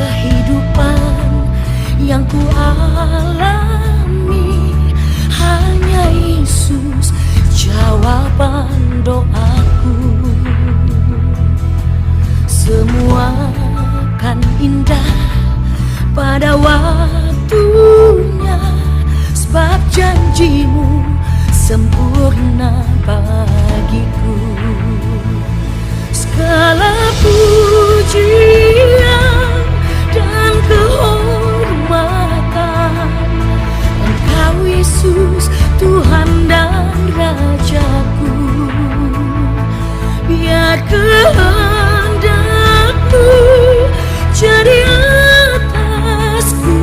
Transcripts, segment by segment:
kehidupan yang ku alami, hanya Yesus jawaban doaku. Semua kan indah pada waktunya, sebab janjimu sempurna bagiku. Segala pujian dan kehormatan Engkau Yesus, Tuhan dan Rajaku. Biar kehendak-Mu jadi atasku,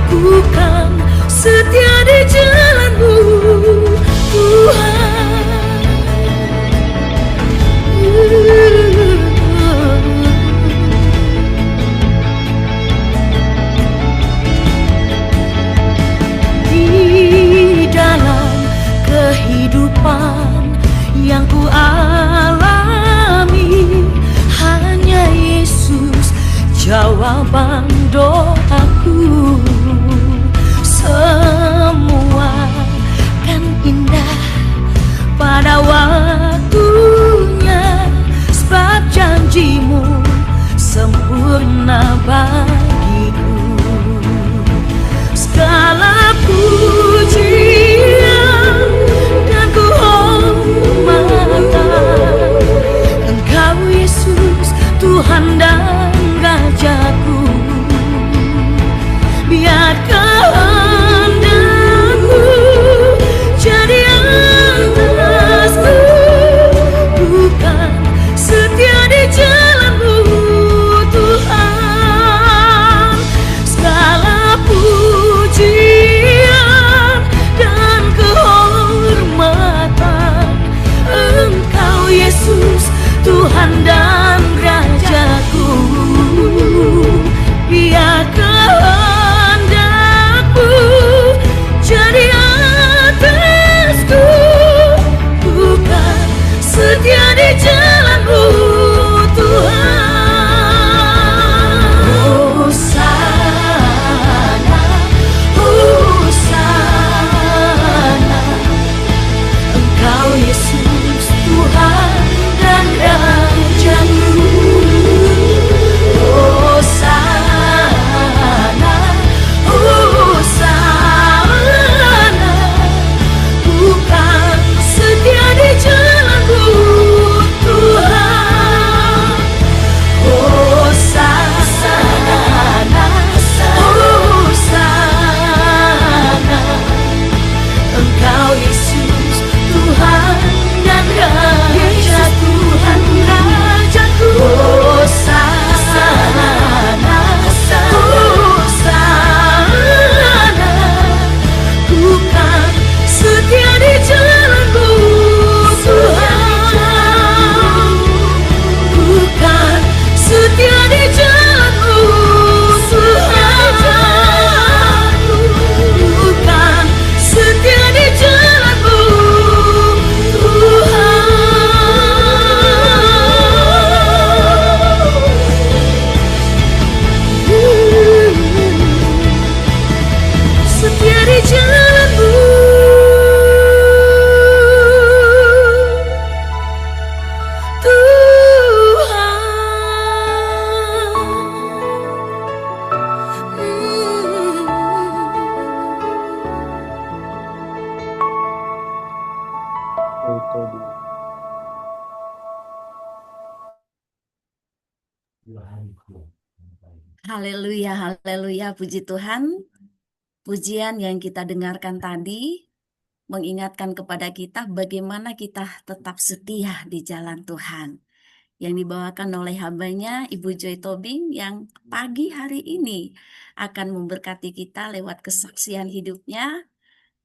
ku kan setia di jalan-Mu, Tuhan. Di dalam kehidupan yang ku alami, hanya Yesus jawaban doaku. Semua kan indah pada waktunya, sebab janjimu sempurna bagiku. Segala pujian dan kehormatan Engkau Yesus, Tuhan dan Rajaku. Biar kehendak-Mu jadi atasku, bukan setia di jalan-Mu, Tuhan. Segala pujian dan kehormatan Engkau Yesus, Tuhan dan Rajaku. Biar kehendak-Mu jadi atasku, bukan setia di jalan-Mu, Tuhan. Hosana, Hosana, Engkau Yesus, Tuhan dan Rajaku. Hosana, Hosana, bukan setia di jalan-Mu, Tuhan. Hosana, Hosana, Engkau Yesus, Tuhan dan Rajaku. Hosana, Hosana, bukan setia di jalan-Mu, Tuhan. Bukan setia di jalan-Mu, Tuhan. Bukan setia di jalan-Mu, Tuhan. Setia di jalan-Mu, Haleluya, haleluya, puji Tuhan. Pujian yang kita dengarkan tadi mengingatkan kepada kita bagaimana kita tetap setia di jalan Tuhan. Yang dibawakan oleh hambanya Ibu Joy Tobing yang pagi hari ini akan memberkati kita lewat kesaksian hidupnya.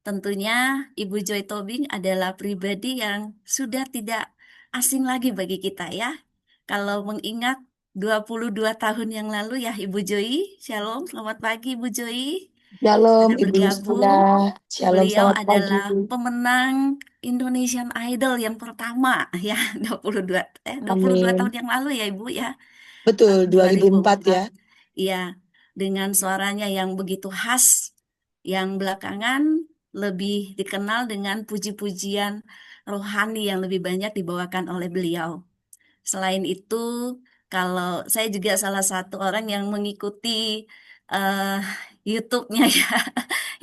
Tentunya Ibu Joy Tobing adalah pribadi yang sudah tidak asing lagi bagi kita ya. Kalau mengingat 22 tahun yang lalu ya Ibu Joy. Shalom, selamat pagi Ibu Joy. Shalom Sudah Ibu bergabung. Yustina. Shalom, Beliau selamat adalah pagi. pemenang Indonesian Idol yang pertama ya 22 Amin. tahun yang lalu ya Ibu ya. Betul, Tahun 2004 ya. ya, dengan suaranya yang begitu khas, yang belakangan lebih dikenal dengan puji-pujian rohani yang lebih banyak dibawakan oleh beliau. Selain itu, kalau saya juga salah satu orang yang mengikuti eh, YouTube-nya ya,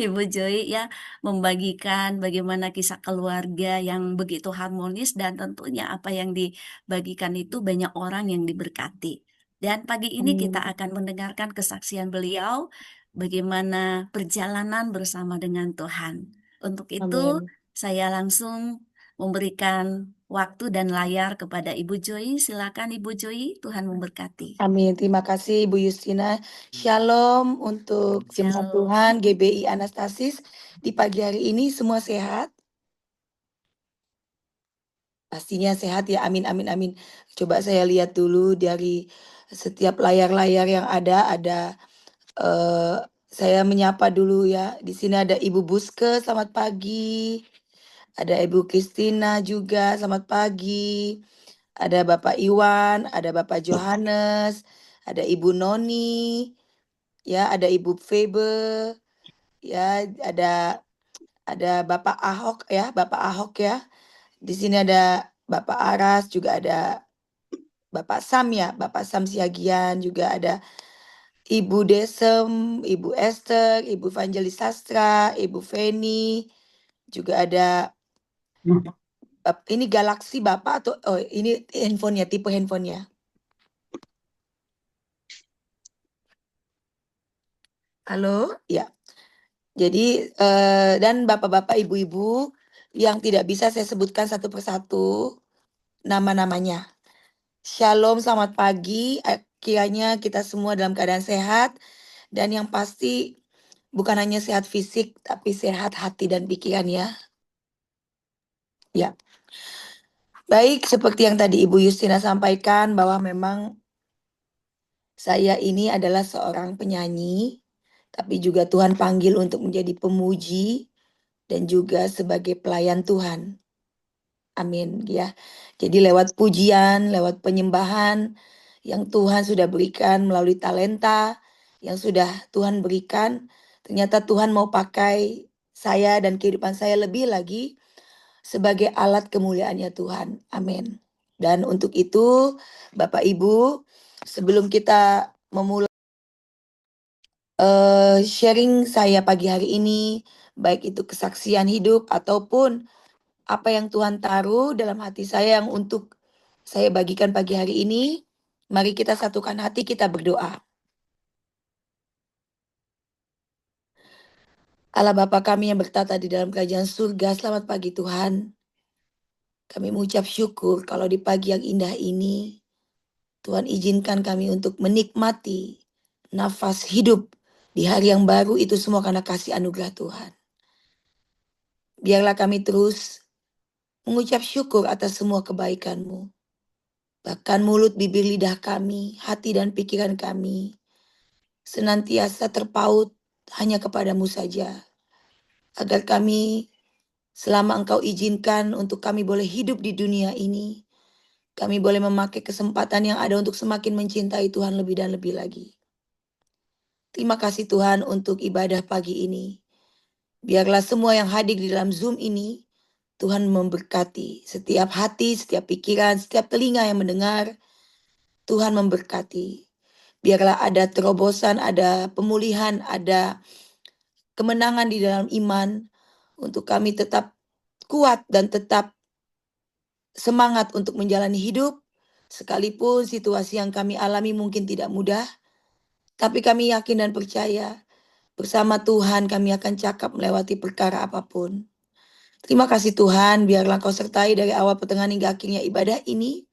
Ibu Joy ya, membagikan bagaimana kisah keluarga yang begitu harmonis dan tentunya apa yang dibagikan itu banyak orang yang diberkati. Dan pagi ini kita Amin. akan mendengarkan kesaksian beliau bagaimana perjalanan bersama dengan Tuhan. Untuk itu, Amin. saya langsung memberikan waktu dan layar kepada Ibu Joy. Silakan Ibu Joy, Tuhan memberkati. Amin. Terima kasih Bu Justina. Shalom untuk jemaat Tuhan Shalom. GBI Anastasis. Di pagi hari ini semua sehat? Pastinya sehat ya. Amin, amin, amin. Coba saya lihat dulu dari setiap layar-layar yang ada eh, saya menyapa dulu ya. Di sini ada Ibu Buske, selamat pagi. Ada Ibu Kristina juga, selamat pagi. Ada Bapak Iwan, ada Bapak Johannes, ada Ibu Noni, ya, ada Ibu Febe, ya, ada Bapak Ahok ya, Bapak Ahok ya. Di sini ada Bapak Aras, juga ada Bapak Sam ya, Bapak Sam Siagian, juga ada Ibu Desem, Ibu Esther, Ibu Evangelis Sastra, Ibu Feni, juga ada ini Galaxy Bapak atau oh ini handphonenya, tipe handphonenya. Halo, ya. Jadi dan bapak-bapak, ibu-ibu yang tidak bisa saya sebutkan satu persatu nama-namanya. Shalom, selamat pagi. Kiranya kita semua dalam keadaan sehat dan yang pasti bukan hanya sehat fisik tapi sehat hati dan pikiran ya. Ya. Baik, seperti yang tadi Ibu Justina sampaikan bahwa memang saya ini adalah seorang penyanyi, tapi juga Tuhan panggil untuk menjadi pemuji dan juga sebagai pelayan Tuhan. Amin ya. Jadi lewat pujian, lewat penyembahan yang Tuhan sudah berikan melalui talenta yang sudah Tuhan berikan, ternyata Tuhan mau pakai saya dan kehidupan saya lebih lagi sebagai alat kemuliaannya Tuhan. Amin. Dan untuk itu, Bapak Ibu, sebelum kita memulai sharing saya pagi hari ini, baik itu kesaksian hidup ataupun apa yang Tuhan taruh dalam hati saya yang untuk saya bagikan pagi hari ini, mari kita satukan hati, kita berdoa. Allah Bapa kami yang bertata di dalam kerajaan surga, selamat pagi Tuhan. Kami mengucap syukur kalau di pagi yang indah ini, Tuhan izinkan kami untuk menikmati nafas hidup di hari yang baru itu semua karena kasih anugerah Tuhan. Biarlah kami terus mengucap syukur atas semua kebaikan-Mu. Bahkan mulut, bibir, lidah kami, hati dan pikiran kami senantiasa terpaut hanya kepadamu saja. Agar kami selama Engkau izinkan untuk kami boleh hidup di dunia ini, kami boleh memakai kesempatan yang ada untuk semakin mencintai Tuhan lebih dan lebih lagi. Terima kasih Tuhan untuk ibadah pagi ini. Biarlah semua yang hadir di dalam Zoom ini, Tuhan memberkati setiap hati, setiap pikiran, setiap telinga yang mendengar. Tuhan memberkati. Biarlah ada terobosan, ada pemulihan, ada kemenangan di dalam iman untuk kami tetap kuat dan tetap semangat untuk menjalani hidup. Sekalipun situasi yang kami alami mungkin tidak mudah, tapi kami yakin dan percaya bersama Tuhan kami akan cakap melewati perkara apapun. Terima kasih Tuhan, biarlah Kau sertai dari awal pertengahan hingga akhirnya ibadah ini.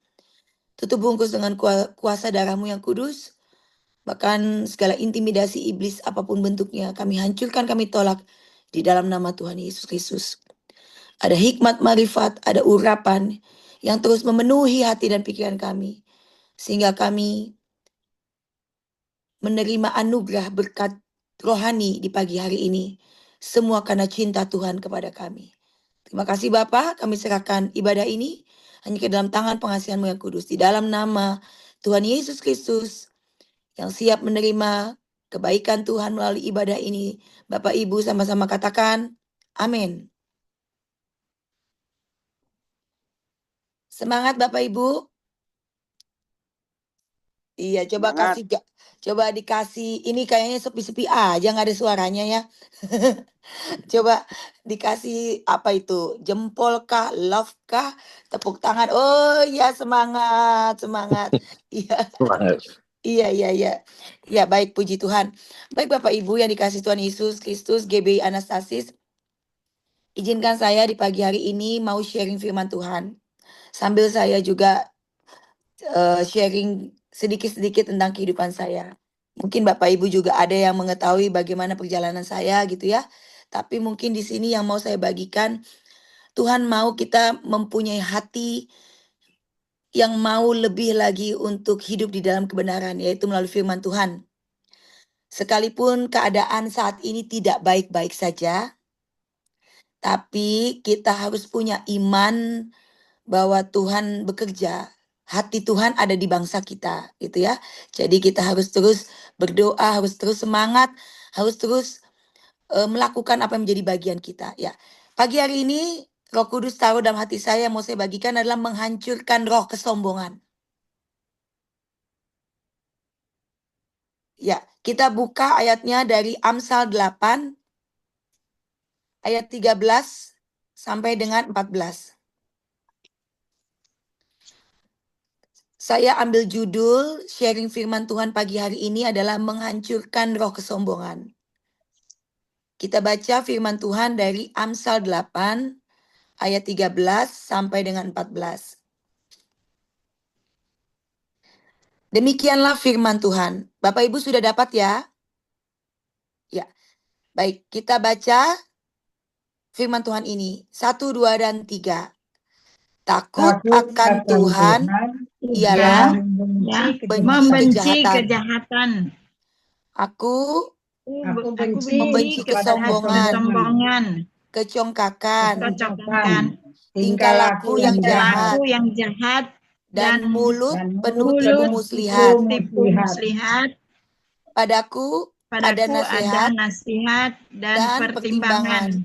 Tutup bungkus dengan kuasa darah-Mu yang kudus. Bahkan segala intimidasi iblis apapun bentuknya kami hancurkan, kami tolak di dalam nama Tuhan Yesus Kristus. Ada hikmat marifat, ada urapan yang terus memenuhi hati dan pikiran kami. Sehingga kami menerima anugerah berkat rohani di pagi hari ini. Semua karena cinta Tuhan kepada kami. Terima kasih Bapa, kami serahkan ibadah ini hanya ke dalam tangan pengasihan-Mu yang kudus. Di dalam nama Tuhan Yesus Kristus yang siap menerima kebaikan Tuhan melalui ibadah ini. Bapak Ibu sama-sama katakan, amin. Semangat Bapak Ibu. Iya, Semangat. coba dikasih, ini kayaknya sepi-sepi aja nggak ada suaranya ya. Coba dikasih apa itu? Jempol kah, love kah, tepuk tangan. Oh iya, semangat, semangat. Iya. Semangat. Iya, iya, iya. Ya, baik, puji Tuhan. Baik Bapak Ibu yang dikasih Tuhan Yesus Kristus, GBI Anastasis, izinkan saya di pagi hari ini mau sharing firman Tuhan. Sambil saya juga sharing sedikit-sedikit tentang kehidupan saya. Mungkin Bapak Ibu juga ada yang mengetahui bagaimana perjalanan saya gitu ya. Tapi mungkin di sini yang mau saya bagikan, Tuhan mau kita mempunyai hati yang mau lebih lagi untuk hidup di dalam kebenaran, yaitu melalui firman Tuhan. Sekalipun keadaan saat ini tidak baik-baik saja, tapi kita harus punya iman bahwa Tuhan bekerja. Hati Tuhan ada di bangsa kita, gitu ya. Jadi kita harus terus berdoa, harus terus semangat, harus terus melakukan apa yang menjadi bagian kita, ya. Pagi hari ini Roh Kudus taruh dalam hati saya, mau saya bagikan adalah menghancurkan roh kesombongan. Ya, kita buka ayatnya dari Amsal 8 ayat 13 sampai dengan 14. Saya ambil judul sharing firman Tuhan pagi hari ini adalah menghancurkan roh kesombongan. Kita baca firman Tuhan dari Amsal 8 ayat 13 sampai dengan 14. Demikianlah firman Tuhan. Bapak Ibu sudah dapat ya? Ya. Baik, kita baca firman Tuhan ini. 1, 2, dan 3. Takut akan Tuhan ialah membenci kejahatan. Aku Aku membenci kesombongan, kecongkakan, tingkah laku yang jahat, dan mulut penuh tipu muslihat. Padaku ada nasihat dan pertimbangan.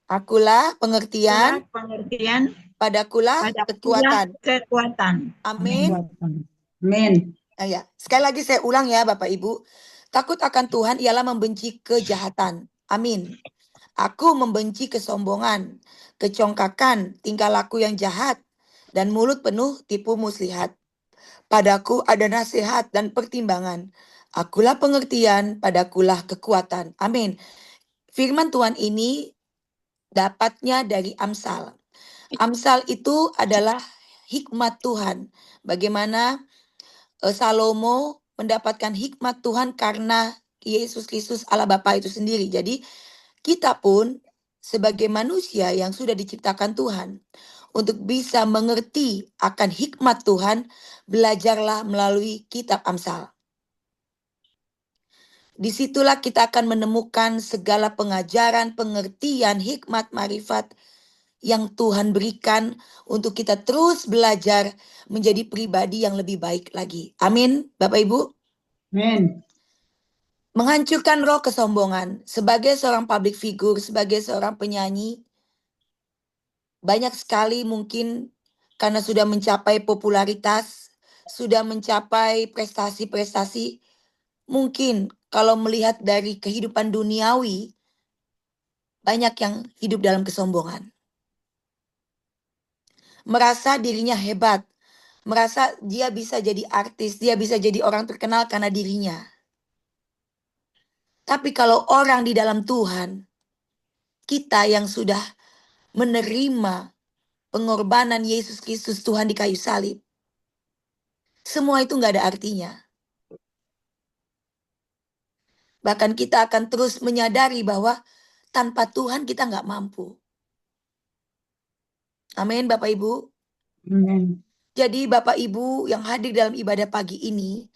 Akulah pengertian, padakulah kekuatan. Amin. Amin. Ya. Sekali lagi saya ulang ya Bapak Ibu. Takut akan Tuhan ialah membenci kejahatan. Amin. Aku membenci kesombongan, kecongkakan, tingkah laku yang jahat, dan mulut penuh tipu muslihat. Padaku ada nasihat dan pertimbangan. Akulah pengertian, padakulah kekuatan. Amin. Firman Tuhan ini dapatnya dari Amsal. Amsal itu adalah hikmat Tuhan. Bagaimana Salomo mendapatkan hikmat Tuhan karena Yesus Kristus Allah Bapa itu sendiri. Jadi kita pun sebagai manusia yang sudah diciptakan Tuhan untuk bisa mengerti akan hikmat Tuhan, belajarlah melalui kitab Amsal. Disitulah kita akan menemukan segala pengajaran, pengertian, hikmat, marifat yang Tuhan berikan untuk kita terus belajar menjadi pribadi yang lebih baik lagi. Amin, Bapak Ibu. Amin. Menghancurkan roh kesombongan. Sebagai seorang public figure, sebagai seorang penyanyi, banyak sekali mungkin karena sudah mencapai popularitas, sudah mencapai prestasi-prestasi, mungkin kalau melihat dari kehidupan duniawi, banyak yang hidup dalam kesombongan. Merasa dirinya hebat, merasa dia bisa jadi artis, dia bisa jadi orang terkenal karena dirinya. Tapi kalau orang di dalam Tuhan, kita yang sudah menerima pengorbanan Yesus Kristus Tuhan di kayu salib, semua itu nggak ada artinya. Bahkan kita akan terus menyadari bahwa tanpa Tuhan kita nggak mampu. Amin, Bapak Ibu. Amin. Jadi Bapak Ibu yang hadir dalam ibadah pagi ini,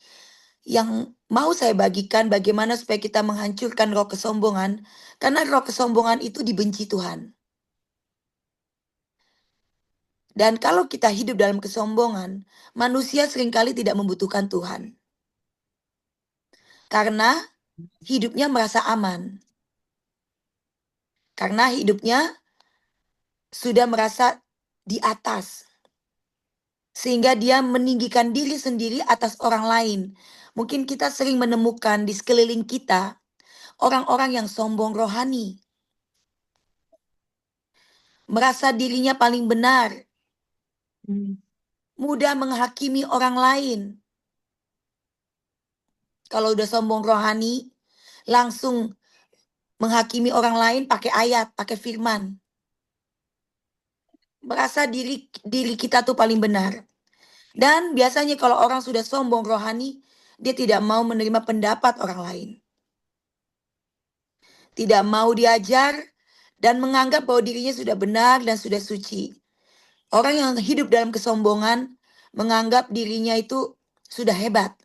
yang mau saya bagikan bagaimana supaya kita menghancurkan roh kesombongan, karena roh kesombongan itu dibenci Tuhan. Dan kalau kita hidup dalam kesombongan, manusia seringkali tidak membutuhkan Tuhan. Karena hidupnya merasa aman. Karena hidupnya sudah merasa di atas. Sehingga dia meninggikan diri sendiri atas orang lain. Mungkin kita sering menemukan di sekeliling kita orang-orang yang sombong rohani. Merasa dirinya paling benar. Mudah menghakimi orang lain. Kalau udah sombong rohani, langsung menghakimi orang lain pakai ayat, pakai firman. Merasa diri kita tuh paling benar. Dan biasanya kalau orang sudah sombong rohani, dia tidak mau menerima pendapat orang lain. Tidak mau diajar dan menganggap bahwa dirinya sudah benar dan sudah suci. Orang yang hidup dalam kesombongan menganggap dirinya itu sudah hebat.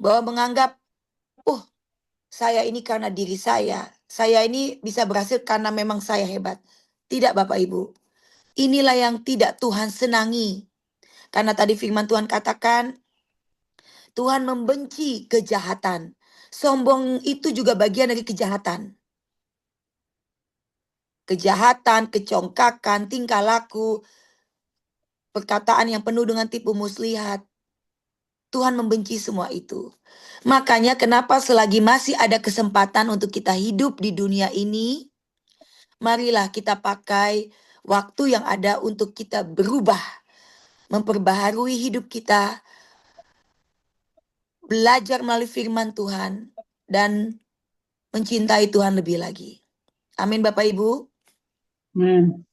Bahwa menganggap, oh saya ini karena diri saya ini bisa berhasil karena memang saya hebat. Tidak Bapak Ibu. Inilah yang tidak Tuhan senangi. Karena tadi firman Tuhan katakan, Tuhan membenci kejahatan. Sombong itu juga bagian dari kejahatan. Kejahatan, kecongkakan, tingkah laku, perkataan yang penuh dengan tipu muslihat. Tuhan membenci semua itu. Makanya kenapa selagi masih ada kesempatan untuk kita hidup di dunia ini, marilah kita pakai waktu yang ada untuk kita berubah, memperbaharui hidup kita, belajar melalui firman Tuhan, dan mencintai Tuhan lebih lagi. Amin Bapak Ibu. Amin.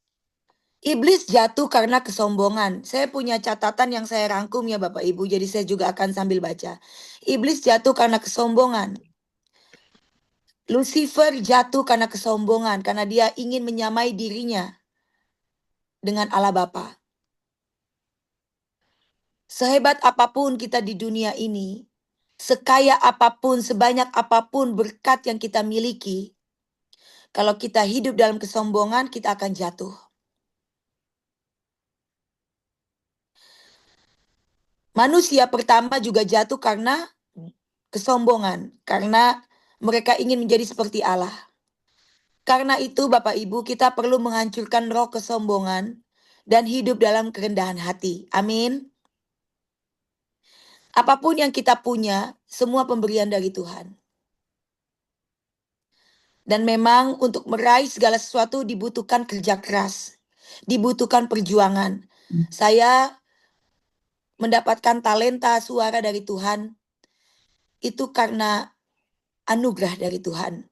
Iblis jatuh karena kesombongan. Saya punya catatan yang saya rangkum ya Bapak Ibu, jadi saya juga akan sambil baca. Iblis jatuh karena kesombongan. Lucifer jatuh karena kesombongan, karena dia ingin menyamai dirinya dengan Allah Bapa. Sehebat apapun kita di dunia ini, sekaya apapun, sebanyak apapun berkat yang kita miliki, kalau kita hidup dalam kesombongan, kita akan jatuh. Manusia pertama juga jatuh karena kesombongan, karena mereka ingin menjadi seperti Allah. Karena itu Bapak Ibu, kita perlu menghancurkan roh kesombongan dan hidup dalam kerendahan hati. Amin. Apapun yang kita punya, semua pemberian dari Tuhan. Dan memang untuk meraih segala sesuatu dibutuhkan kerja keras, dibutuhkan perjuangan. Saya mendapatkan talenta suara dari Tuhan, itu karena anugerah dari Tuhan.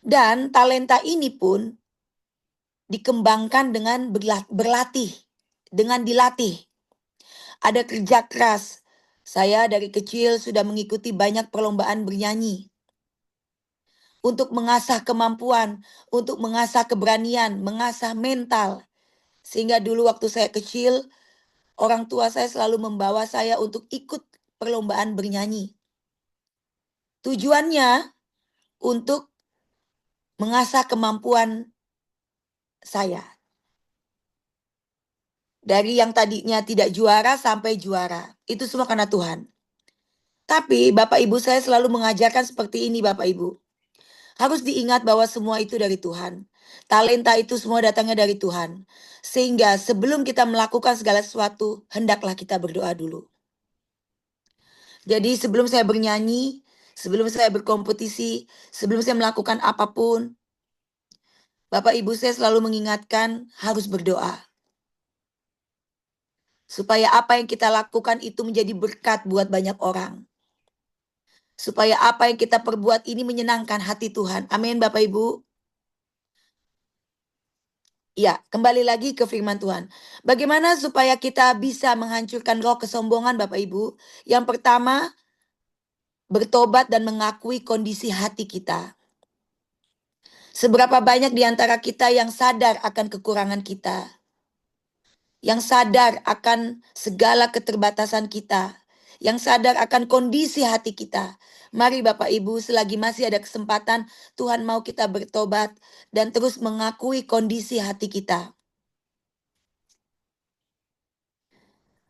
Dan talenta ini pun dikembangkan dengan berlatih, dengan dilatih. Ada kerja keras. Saya dari kecil sudah mengikuti banyak perlombaan bernyanyi. Untuk mengasah kemampuan, untuk mengasah keberanian, mengasah mental. Sehingga dulu waktu saya kecil, orang tua saya selalu membawa saya untuk ikut perlombaan bernyanyi. Tujuannya untuk mengasah kemampuan saya. Dari yang tadinya tidak juara sampai juara. Itu semua karena Tuhan. Tapi Bapak Ibu saya selalu mengajarkan seperti ini Bapak Ibu. Harus diingat bahwa semua itu dari Tuhan. Talenta itu semua datangnya dari Tuhan. Sehingga sebelum kita melakukan segala sesuatu, hendaklah kita berdoa dulu. Jadi sebelum saya bernyanyi, sebelum saya berkompetisi, sebelum saya melakukan apapun, Bapak Ibu saya selalu mengingatkan harus berdoa. Supaya apa yang kita lakukan itu menjadi berkat buat banyak orang. Supaya apa yang kita perbuat ini menyenangkan hati Tuhan. Amin Bapak Ibu. Ya, kembali lagi ke firman Tuhan. Bagaimana supaya kita bisa menghancurkan roh kesombongan Bapak Ibu? Yang pertama, bertobat dan mengakui kondisi hati kita. Seberapa banyak di antara kita yang sadar akan kekurangan kita? Yang sadar akan segala keterbatasan kita, yang sadar akan kondisi hati kita. Mari Bapak Ibu, selagi masih ada kesempatan, Tuhan mau kita bertobat dan terus mengakui kondisi hati kita.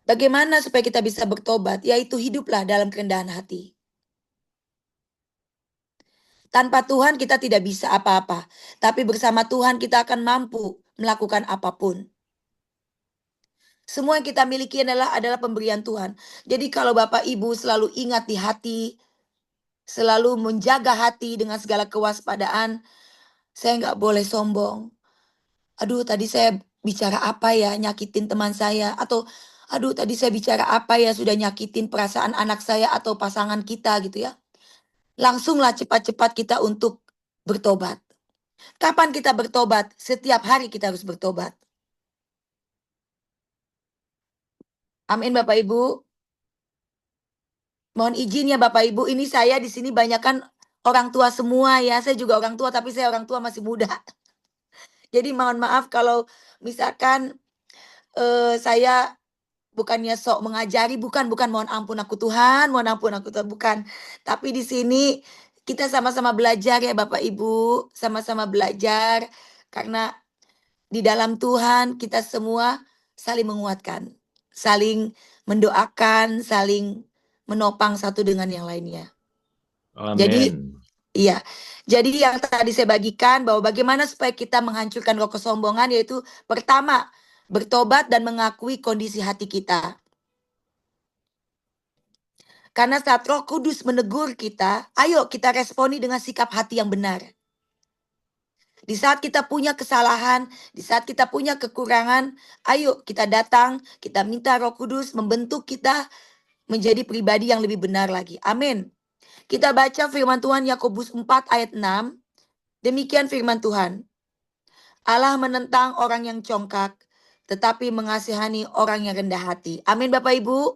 Bagaimana supaya kita bisa bertobat? Yaitu hiduplah dalam kerendahan hati. Tanpa Tuhan kita tidak bisa apa-apa. Tapi bersama Tuhan kita akan mampu melakukan apapun. Semua yang kita miliki adalah pemberian Tuhan. Jadi kalau Bapak Ibu selalu ingat di hati, selalu menjaga hati dengan segala kewaspadaan, saya nggak boleh sombong. Aduh, tadi saya bicara apa ya, nyakitin teman saya. Atau, aduh, tadi saya bicara apa ya, sudah nyakitin perasaan anak saya atau pasangan kita gitu ya. Langsunglah cepat-cepat kita untuk bertobat. Kapan kita bertobat? Setiap hari kita harus bertobat. Amin Bapak Ibu. Mohon izin ya Bapak Ibu, ini saya di sini banyak kan orang tua semua ya. Saya juga orang tua tapi saya orang tua masih muda. Jadi mohon maaf kalau misalkan saya bukannya sok mengajari, bukan mohon ampun aku Tuhan, mohon ampun aku Tuhan, bukan. Tapi di sini kita sama-sama belajar ya Bapak Ibu, sama-sama belajar karena di dalam Tuhan kita semua saling menguatkan, saling mendoakan, saling menopang satu dengan yang lainnya. Jadi Amin. iya. Jadi yang tadi saya bagikan bahwa bagaimana supaya kita menghancurkan roh kesombongan, yaitu pertama, bertobat dan mengakui kondisi hati kita. Karena saat Roh Kudus menegur kita, ayo kita responi dengan sikap hati yang benar. Di saat kita punya kesalahan, di saat kita punya kekurangan, ayo kita datang, kita minta Roh Kudus membentuk kita menjadi pribadi yang lebih benar lagi. Amin. Kita baca firman Tuhan Yakobus 4 ayat 6. Demikian firman Tuhan. Allah menentang orang yang congkak, tetapi mengasihani orang yang rendah hati. Amin Bapak Ibu.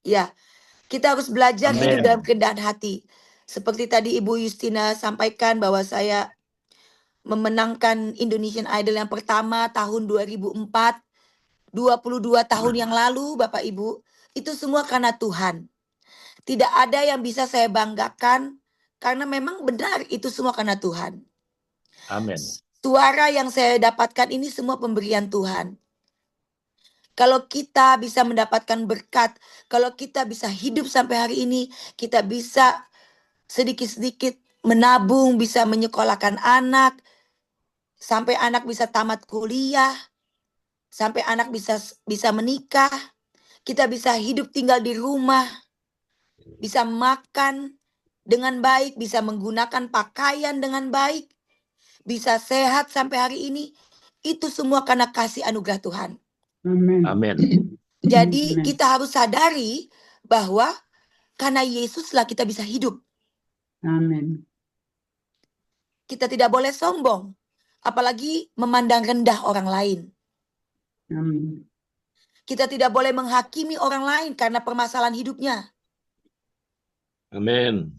Ya, kita harus belajar Amin. hidup dalam kerendahan hati. Seperti tadi Ibu Justina sampaikan bahwa saya memenangkan Indonesian Idol yang pertama tahun 2004, 22 tahun yang lalu Bapak Ibu. Itu semua karena Tuhan. Tidak ada yang bisa saya banggakan karena memang benar itu semua karena Tuhan. Amin. Suara yang saya dapatkan ini semua pemberian Tuhan. Kalau kita bisa mendapatkan berkat, kalau kita bisa hidup sampai hari ini, kita bisa sedikit-sedikit menabung, bisa menyekolahkan anak, sampai anak bisa tamat kuliah, sampai anak bisa menikah, kita bisa hidup tinggal di rumah, bisa makan dengan baik, bisa menggunakan pakaian dengan baik, bisa sehat sampai hari ini. Itu semua karena kasih anugerah Tuhan. Amin. Amin. Jadi Amin. kita harus sadari bahwa karena Yesuslah kita bisa hidup. Amin. Kita tidak boleh sombong, apalagi memandang rendah orang lain. Amin. Kita tidak boleh menghakimi orang lain karena permasalahan hidupnya. Amin.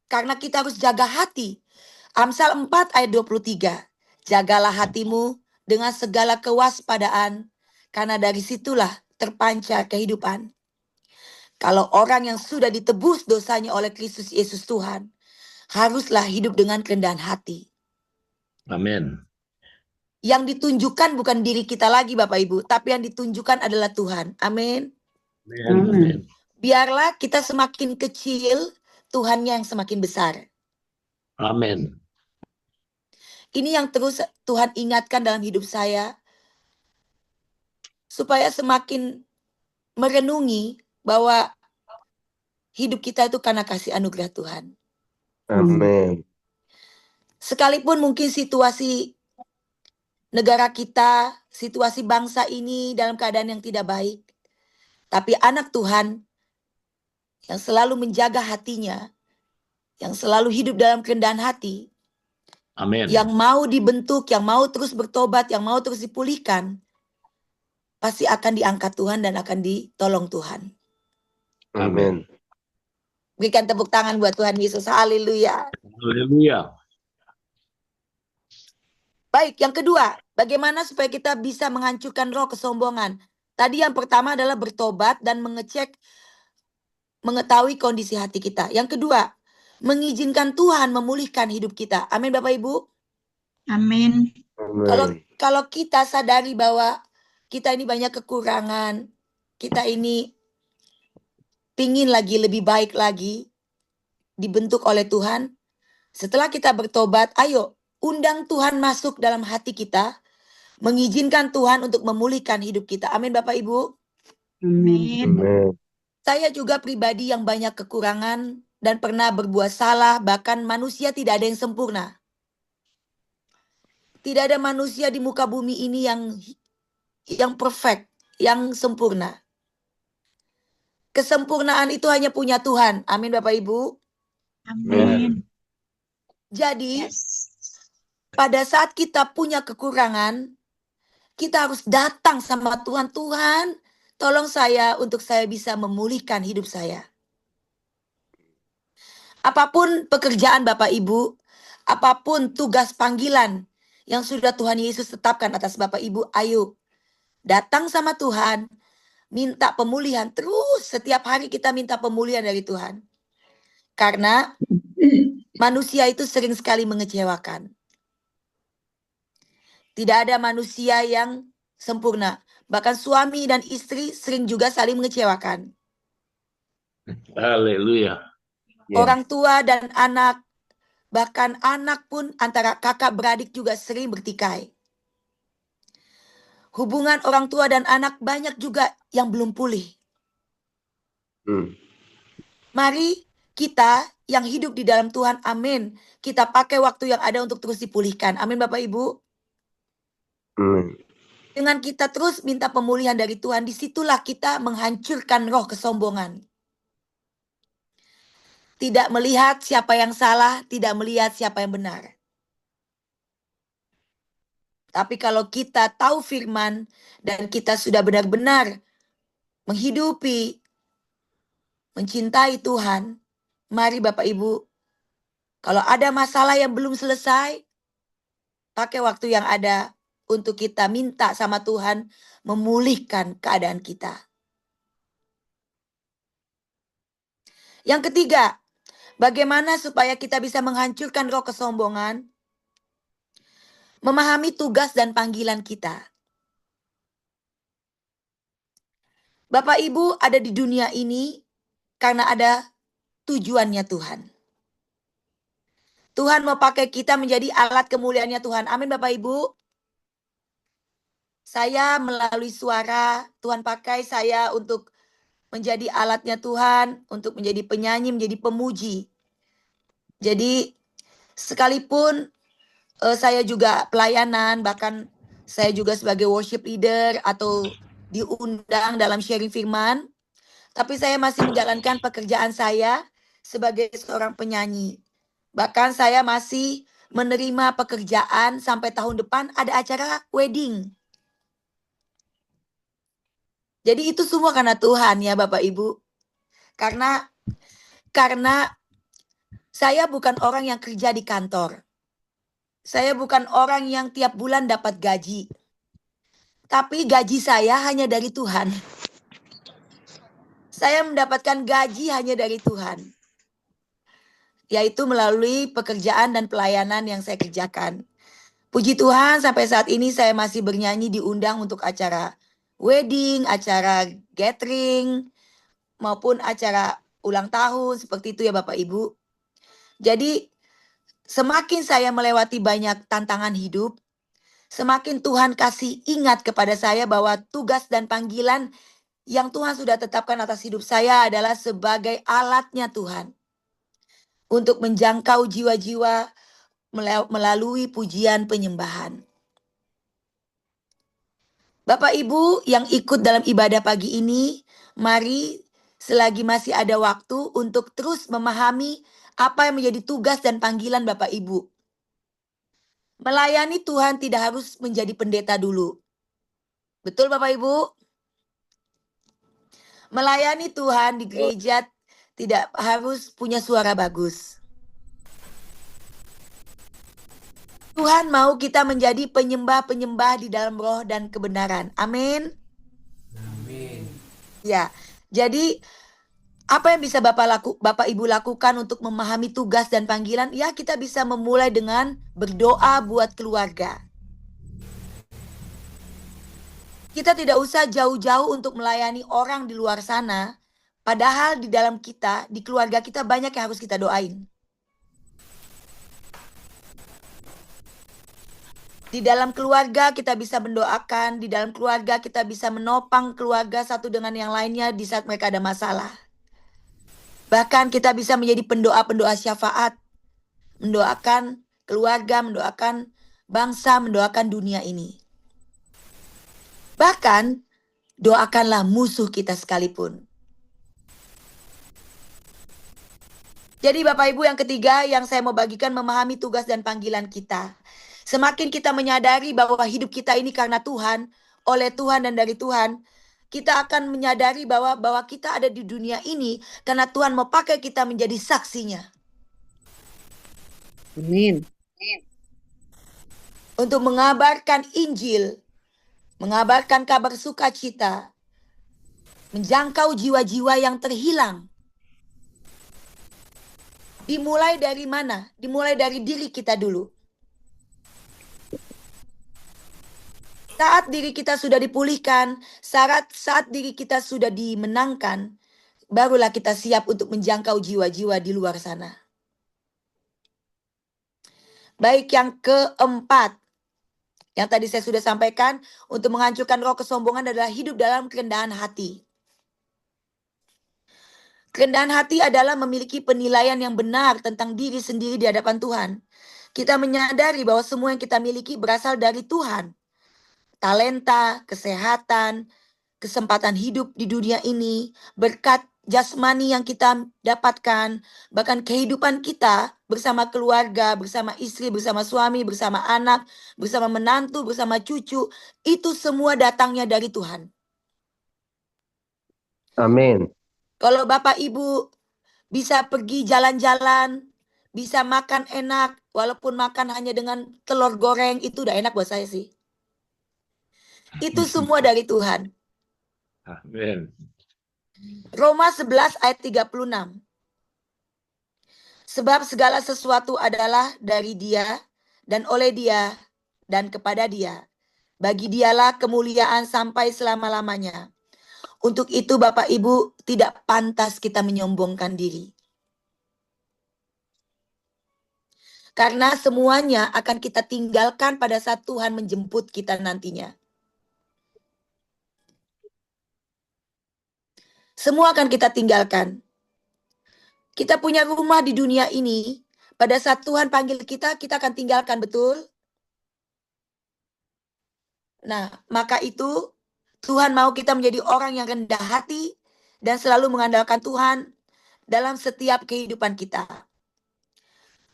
Karena kita harus jaga hati. Amsal 4 ayat 23. Jagalah hatimu dengan segala kewaspadaan, karena dari situlah terpancar kehidupan. Kalau orang yang sudah ditebus dosanya oleh Kristus Yesus Tuhan, haruslah hidup dengan kerendahan hati. Amin. Yang ditunjukkan bukan diri kita lagi Bapak Ibu, tapi yang ditunjukkan adalah Tuhan. Amin. Amin. Biarlah kita semakin kecil, Tuhannya yang semakin besar. Amin. Ini yang terus Tuhan ingatkan dalam hidup saya, supaya semakin merenungi bahwa hidup kita itu karena kasih anugerah Tuhan. Amin. Sekalipun mungkin situasi negara kita, situasi bangsa ini dalam keadaan yang tidak baik, tapi anak Tuhan yang selalu menjaga hatinya, yang selalu hidup dalam kerendahan hati, Amin. yang mau dibentuk, yang mau terus bertobat, yang mau terus dipulihkan, pasti akan diangkat Tuhan dan akan ditolong Tuhan. Amin. Berikan tepuk tangan buat Tuhan Yesus. Haleluya. Haleluya. Baik, yang kedua, bagaimana supaya kita bisa menghancurkan roh kesombongan? Tadi yang pertama adalah bertobat dan mengetahui kondisi hati kita. Yang kedua, mengizinkan Tuhan memulihkan hidup kita. Amin Bapak Ibu. Amin. Kalau kita sadari bahwa kita ini banyak kekurangan, kita ini pingin lagi lebih baik lagi, dibentuk oleh Tuhan, setelah kita bertobat, ayo undang Tuhan masuk dalam hati kita, mengizinkan Tuhan untuk memulihkan hidup kita. Amin Bapak Ibu. Amin. Amen. Saya juga pribadi yang banyak kekurangan dan pernah berbuat salah, bahkan manusia tidak ada yang sempurna. Tidak ada manusia di muka bumi ini yang perfect, yang sempurna. Kesempurnaan itu hanya punya Tuhan. Amin Bapak Ibu. Amin. Jadi Yes. pada saat kita punya kekurangan, kita harus datang sama Tuhan. Tuhan, tolong saya untuk saya bisa memulihkan hidup saya. Apapun pekerjaan Bapak Ibu, apapun tugas panggilan yang sudah Tuhan Yesus tetapkan atas Bapak Ibu, ayo datang sama Tuhan, minta pemulihan. Terus setiap hari kita minta pemulihan dari Tuhan. Karena manusia itu sering sekali mengecewakan. Tidak ada manusia yang sempurna. Bahkan suami dan istri sering juga saling mengecewakan. Haleluya. Yes. Orang tua dan anak, bahkan anak pun antara kakak beradik juga sering bertikai. Hubungan orang tua dan anak banyak juga yang belum pulih. Mari kita yang hidup di dalam Tuhan, amin. Kita pakai waktu yang ada untuk terus dipulihkan. Amin Bapak Ibu. Amen. Dengan kita terus minta pemulihan dari Tuhan, disitulah kita menghancurkan roh kesombongan. Tidak melihat siapa yang salah, tidak melihat siapa yang benar. Tapi kalau kita tahu firman dan kita sudah benar-benar menghidupi, mencintai Tuhan, mari Bapak Ibu, kalau ada masalah yang belum selesai, pakai waktu yang ada untuk kita minta sama Tuhan memulihkan keadaan kita. Yang ketiga, bagaimana supaya kita bisa menghancurkan roh kesombongan? Memahami tugas dan panggilan kita. Bapak Ibu ada di dunia ini karena ada tujuannya Tuhan. Tuhan mau pakai kita menjadi alat kemuliaannya Tuhan. Amin Bapak Ibu. Saya melalui suara, Tuhan pakai saya untuk menjadi alatnya Tuhan, untuk menjadi penyanyi, menjadi pemuji. Jadi sekalipun saya juga pelayanan, bahkan saya juga sebagai worship leader atau diundang dalam sharing firman, tapi saya masih menjalankan pekerjaan saya sebagai seorang penyanyi. Bahkan saya masih menerima pekerjaan sampai tahun depan ada acara wedding. Jadi itu semua karena Tuhan ya Bapak Ibu. Karena saya bukan orang yang kerja di kantor. Saya bukan orang yang tiap bulan dapat gaji. Tapi gaji saya hanya dari Tuhan. Saya mendapatkan gaji hanya dari Tuhan. Yaitu melalui pekerjaan dan pelayanan yang saya kerjakan. Puji Tuhan sampai saat ini saya masih bernyanyi diundang untuk acara wedding, acara gathering, maupun acara ulang tahun seperti itu ya Bapak Ibu. Jadi semakin saya melewati banyak tantangan hidup, semakin Tuhan kasih ingat kepada saya bahwa tugas dan panggilan yang Tuhan sudah tetapkan atas hidup saya adalah sebagai alatnya Tuhan. Untuk menjangkau jiwa-jiwa melalui pujian penyembahan. Bapak Ibu yang ikut dalam ibadah pagi ini, mari selagi masih ada waktu untuk terus memahami apa yang menjadi tugas dan panggilan Bapak Ibu. Melayani Tuhan tidak harus menjadi pendeta dulu. Betul Bapak Ibu? Melayani Tuhan di gereja tidak harus punya suara bagus. Tuhan mau kita menjadi penyembah-penyembah di dalam roh dan kebenaran. Amin. Amin. Ya, jadi apa yang bisa Bapak Ibu lakukan untuk memahami tugas dan panggilan? Ya, kita bisa memulai dengan berdoa buat keluarga. Kita tidak usah jauh-jauh untuk melayani orang di luar sana. Padahal di dalam kita, di keluarga kita banyak yang harus kita doain. Di dalam keluarga kita bisa mendoakan, di dalam keluarga kita bisa menopang keluarga satu dengan yang lainnya di saat mereka ada masalah. Bahkan kita bisa menjadi pendoa-pendoa syafaat, mendoakan keluarga, mendoakan bangsa, mendoakan dunia ini. Bahkan doakanlah musuh kita sekalipun. Jadi Bapak Ibu, yang ketiga yang saya mau bagikan, memahami tugas dan panggilan kita. Semakin kita menyadari bahwa hidup kita ini karena Tuhan, oleh Tuhan dan dari Tuhan, kita akan menyadari bahwa kita ada di dunia ini karena Tuhan mau pakai kita menjadi saksinya. Amin. Untuk mengabarkan Injil, mengabarkan kabar sukacita, menjangkau jiwa-jiwa yang terhilang. Dimulai dari mana? Dimulai dari diri kita dulu. Saat diri kita sudah dipulihkan, saat diri kita sudah dimenangkan, barulah kita siap untuk menjangkau jiwa-jiwa di luar sana. Baik, yang keempat, yang tadi saya sudah sampaikan, untuk menghancurkan roh kesombongan adalah hidup dalam kerendahan hati. Kerendahan hati adalah memiliki penilaian yang benar tentang diri sendiri di hadapan Tuhan. Kita menyadari bahwa semua yang kita miliki berasal dari Tuhan. Talenta, kesehatan, kesempatan hidup di dunia ini, berkat jasmani yang kita dapatkan, bahkan kehidupan kita bersama keluarga, bersama istri, bersama suami, bersama anak, bersama menantu, bersama cucu, itu semua datangnya dari Tuhan. Amin. Kalau Bapak Ibu bisa pergi jalan-jalan, bisa makan enak, walaupun makan hanya dengan telur goreng, itu udah enak buat saya sih. Itu semua dari Tuhan. Amin. Roma 11 ayat 36. Sebab segala sesuatu adalah dari Dia dan oleh Dia dan kepada Dia. Bagi Dialah kemuliaan sampai selama-lamanya. Untuk itu Bapak Ibu, tidak pantas kita menyombongkan diri. Karena semuanya akan kita tinggalkan pada saat Tuhan menjemput kita nantinya. Semua akan kita tinggalkan. Kita punya rumah di dunia ini. Pada saat Tuhan panggil kita akan tinggalkan, betul? Nah, maka itu Tuhan mau kita menjadi orang yang rendah hati dan selalu mengandalkan Tuhan dalam setiap kehidupan kita.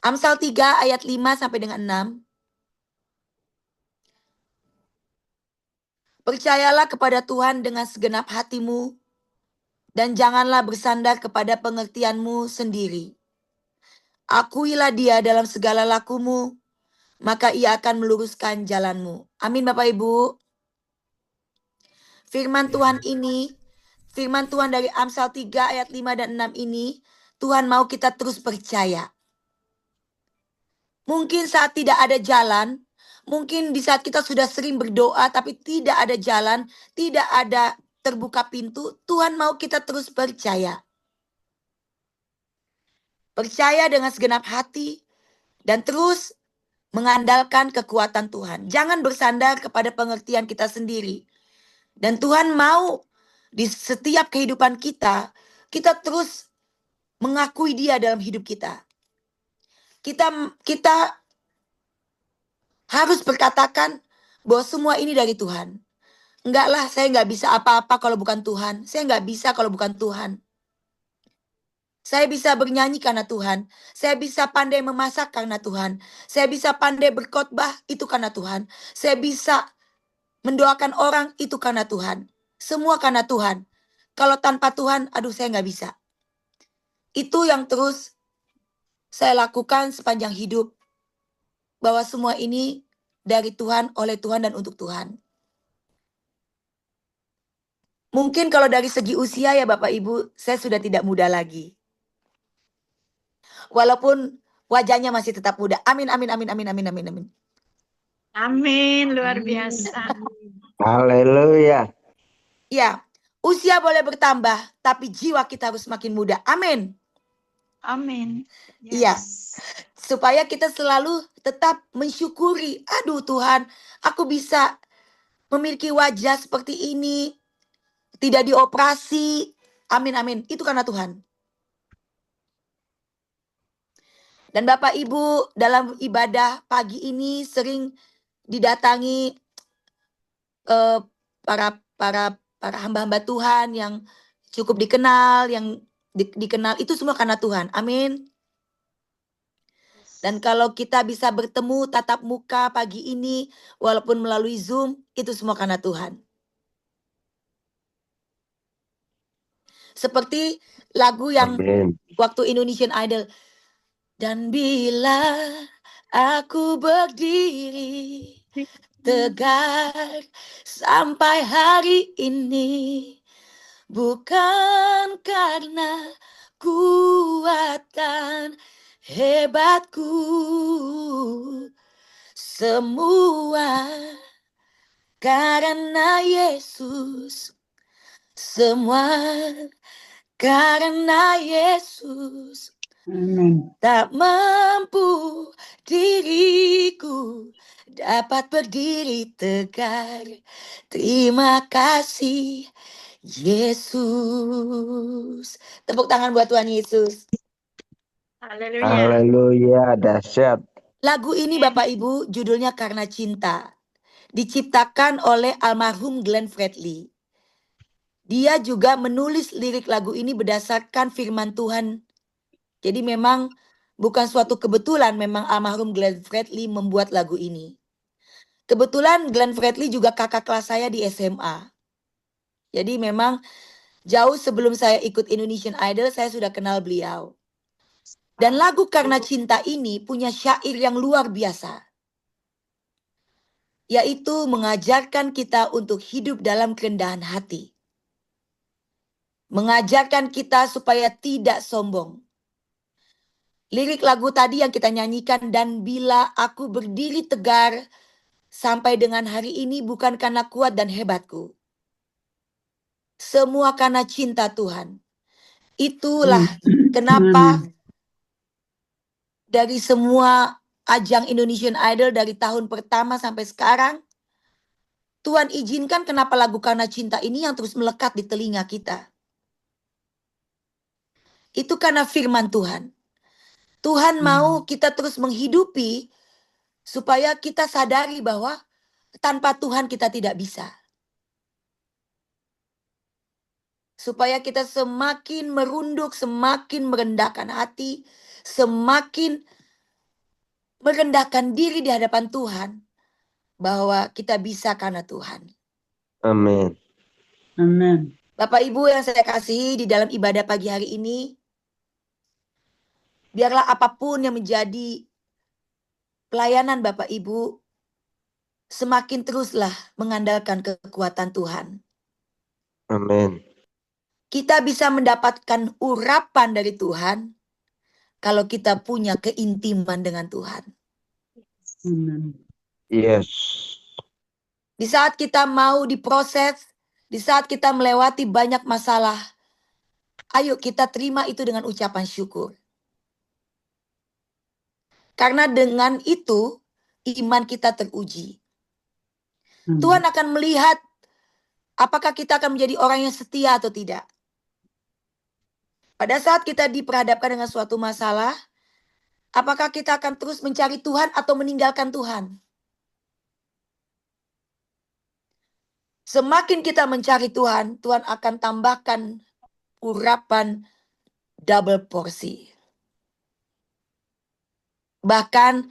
Amsal 3 ayat 5 sampai dengan 6. Percayalah kepada Tuhan dengan segenap hatimu dan janganlah bersandar kepada pengertianmu sendiri. Akuilah Dia dalam segala lakumu, maka Ia akan meluruskan jalanmu. Amin Bapak Ibu. Firman Tuhan ini, firman Tuhan dari Amsal 3 ayat 5 dan 6 ini, Tuhan mau kita terus percaya. Mungkin saat tidak ada jalan, mungkin di saat kita sudah sering berdoa tapi tidak ada jalan, tidak ada terbuka pintu, Tuhan mau kita terus percaya. Percaya dengan segenap hati dan terus mengandalkan kekuatan Tuhan. Jangan bersandar kepada pengertian kita sendiri. Dan Tuhan mau di setiap kehidupan kita terus mengakui Dia dalam hidup kita. Kita harus berkatakan bahwa semua ini dari Tuhan. Enggak lah, saya nggak bisa apa-apa kalau bukan Tuhan. Saya nggak bisa kalau bukan Tuhan. Saya bisa bernyanyi karena Tuhan. Saya bisa pandai memasak karena Tuhan. Saya bisa pandai berkhotbah, itu karena Tuhan. Saya bisa mendoakan orang, itu karena Tuhan. Semua karena Tuhan. Kalau tanpa Tuhan, aduh saya nggak bisa. Itu yang terus saya lakukan sepanjang hidup. Bahwa semua ini dari Tuhan, oleh Tuhan, dan untuk Tuhan. Mungkin kalau dari segi usia ya Bapak Ibu, saya sudah tidak muda lagi. Walaupun wajahnya masih tetap muda. Amin, amin, amin, amin, amin, amin, amin. Amin, luar biasa. Haleluya. Ya, Usia boleh bertambah, tapi jiwa kita harus makin muda. Amin. Amin. Iya. Yes. Supaya kita selalu tetap mensyukuri. Aduh Tuhan, aku bisa memiliki wajah seperti ini. Tidak dioperasi. Amin, amin. Itu karena Tuhan. Dan Bapak Ibu dalam ibadah pagi ini sering didatangi para hamba-hamba Tuhan yang cukup dikenal, yang dikenal itu semua karena Tuhan. Amin. Dan kalau kita bisa bertemu tatap muka pagi ini, walaupun melalui Zoom, itu semua karena Tuhan. Seperti lagu yang Amin. waktu Indonesian Idol. Dan bila aku berdiri tegar sampai hari ini, bukan karena kuatan hebatku, semua karena Yesus, semua karena Yesus. Amin. Tak mampu diriku dapat berdiri tegar. Terima kasih Yesus. Tepuk tangan buat Tuhan Yesus. Haleluya. Haleluya, dahsyat. Lagu ini Bapak Ibu judulnya Karena Cinta. Diciptakan oleh almarhum Glenn Fredly. Dia juga menulis lirik lagu ini berdasarkan firman Tuhan. Jadi memang bukan suatu kebetulan memang almarhum Glenn Fredly membuat lagu ini. Kebetulan Glenn Fredly juga kakak kelas saya di SMA. Jadi memang jauh sebelum saya ikut Indonesian Idol, saya sudah kenal beliau. Dan lagu Karena Cinta ini punya syair yang luar biasa. Yaitu mengajarkan kita untuk hidup dalam kerendahan hati. Mengajarkan kita supaya tidak sombong. Lirik lagu tadi yang kita nyanyikan, dan bila aku berdiri tegar sampai dengan hari ini bukan karena kuat dan hebatku. Semua karena cinta Tuhan. Itulah kenapa dari semua ajang Indonesian Idol dari tahun pertama sampai sekarang, Tuhan izinkan kenapa lagu Karena Cinta ini yang terus melekat di telinga kita. Itu karena firman Tuhan. Tuhan mau kita terus menghidupi supaya kita sadari bahwa tanpa Tuhan kita tidak bisa. Supaya kita semakin merunduk, semakin merendahkan hati, semakin merendahkan diri di hadapan Tuhan. Bahwa kita bisa karena Tuhan. Amin. Amin. Bapak Ibu yang saya kasihi di dalam ibadah pagi hari ini, biarlah apapun yang menjadi pelayanan Bapak Ibu, semakin teruslah mengandalkan kekuatan Tuhan. Amin. Kita bisa mendapatkan urapan dari Tuhan kalau kita punya keintiman dengan Tuhan. Amin. Yes. Di saat kita mau diproses, di saat kita melewati banyak masalah, ayo kita terima itu dengan ucapan syukur. Karena dengan itu, iman kita teruji. Tuhan akan melihat apakah kita akan menjadi orang yang setia atau tidak. Pada saat kita diperhadapkan dengan suatu masalah, apakah kita akan terus mencari Tuhan atau meninggalkan Tuhan? Semakin kita mencari Tuhan, Tuhan akan tambahkan urapan double porsi. Bahkan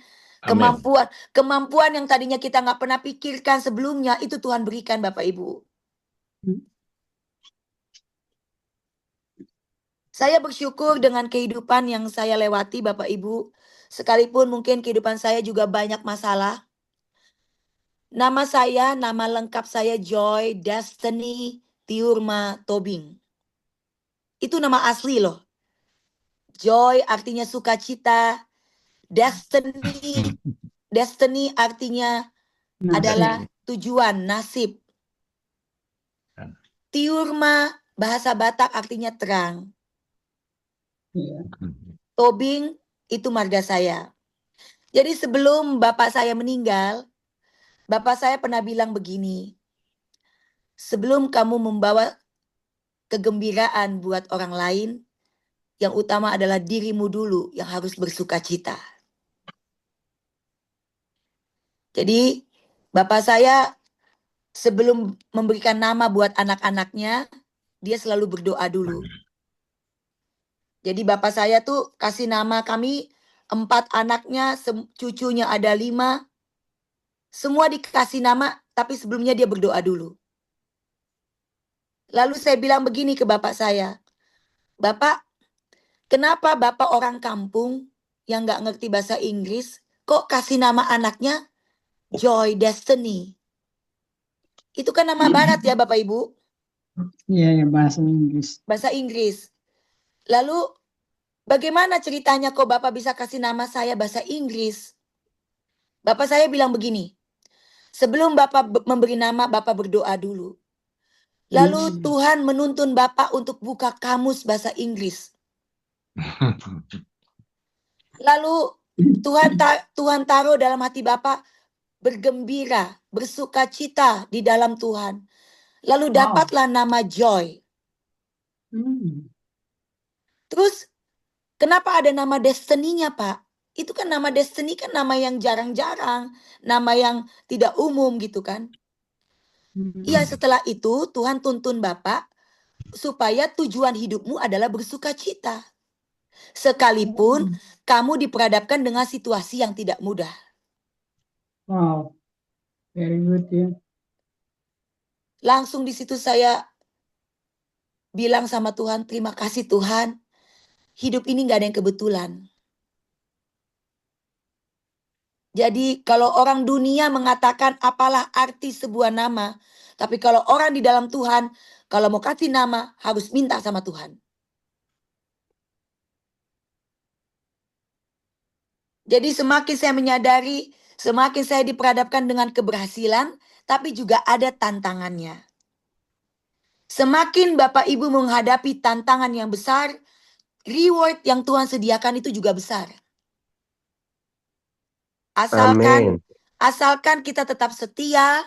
kemampuan yang tadinya kita nggak pernah pikirkan sebelumnya, itu Tuhan berikan Bapak Ibu. Saya bersyukur dengan kehidupan yang saya lewati Bapak Ibu. Sekalipun mungkin kehidupan saya juga banyak masalah. Nama lengkap saya Joy Destiny Tiurma Tobing. Itu nama asli loh. Joy artinya sukacita. Destiny artinya adalah tujuan, nasib. Tiurma bahasa Batak artinya terang. Iya. Tobing itu marga saya. Jadi sebelum bapak saya meninggal, bapak saya pernah bilang begini, sebelum kamu membawa kegembiraan buat orang lain, yang utama adalah dirimu dulu yang harus bersuka cita. Jadi bapak saya sebelum memberikan nama buat anak-anaknya, dia selalu berdoa dulu. Jadi bapak saya tuh kasih nama kami 4 anaknya, cucunya ada 5. Semua dikasih nama, tapi sebelumnya dia berdoa dulu. Lalu saya bilang begini ke bapak saya, Bapak, kenapa bapak orang kampung yang gak ngerti bahasa Inggris, kok kasih nama anaknya Joy Destiny? Itu kan nama barat ya Bapak Ibu, Iya, ya, bahasa Inggris. bahasa Inggris. Lalu bagaimana ceritanya kok bapak bisa kasih nama saya bahasa Inggris? Bapak saya bilang begini, sebelum bapak memberi nama, bapak berdoa dulu. Lalu Tuhan menuntun bapak untuk buka kamus bahasa Inggris. Lalu Tuhan taruh dalam hati bapak bergembira, bersuka cita di dalam Tuhan. Lalu dapatlah nama Joy. Terus kenapa ada nama Destiny-nya, Pak? Itu kan nama Destiny kan nama yang jarang-jarang, nama yang tidak umum gitu kan. Iya, setelah itu Tuhan tuntun bapak supaya tujuan hidupmu adalah bersuka cita. Sekalipun kamu diperhadapkan dengan situasi yang tidak mudah. Wow, very good ya. Langsung di situ saya bilang sama Tuhan, terima kasih Tuhan. Hidup ini gak ada yang kebetulan. Jadi kalau orang dunia mengatakan apalah arti sebuah nama. Tapi kalau orang di dalam Tuhan, kalau mau kasih nama harus minta sama Tuhan. Jadi semakin saya menyadari, semakin saya diperhadapkan dengan keberhasilan, tapi juga ada tantangannya. Semakin Bapak Ibu menghadapi tantangan yang besar, reward yang Tuhan sediakan itu juga besar. Asalkan kita tetap setia,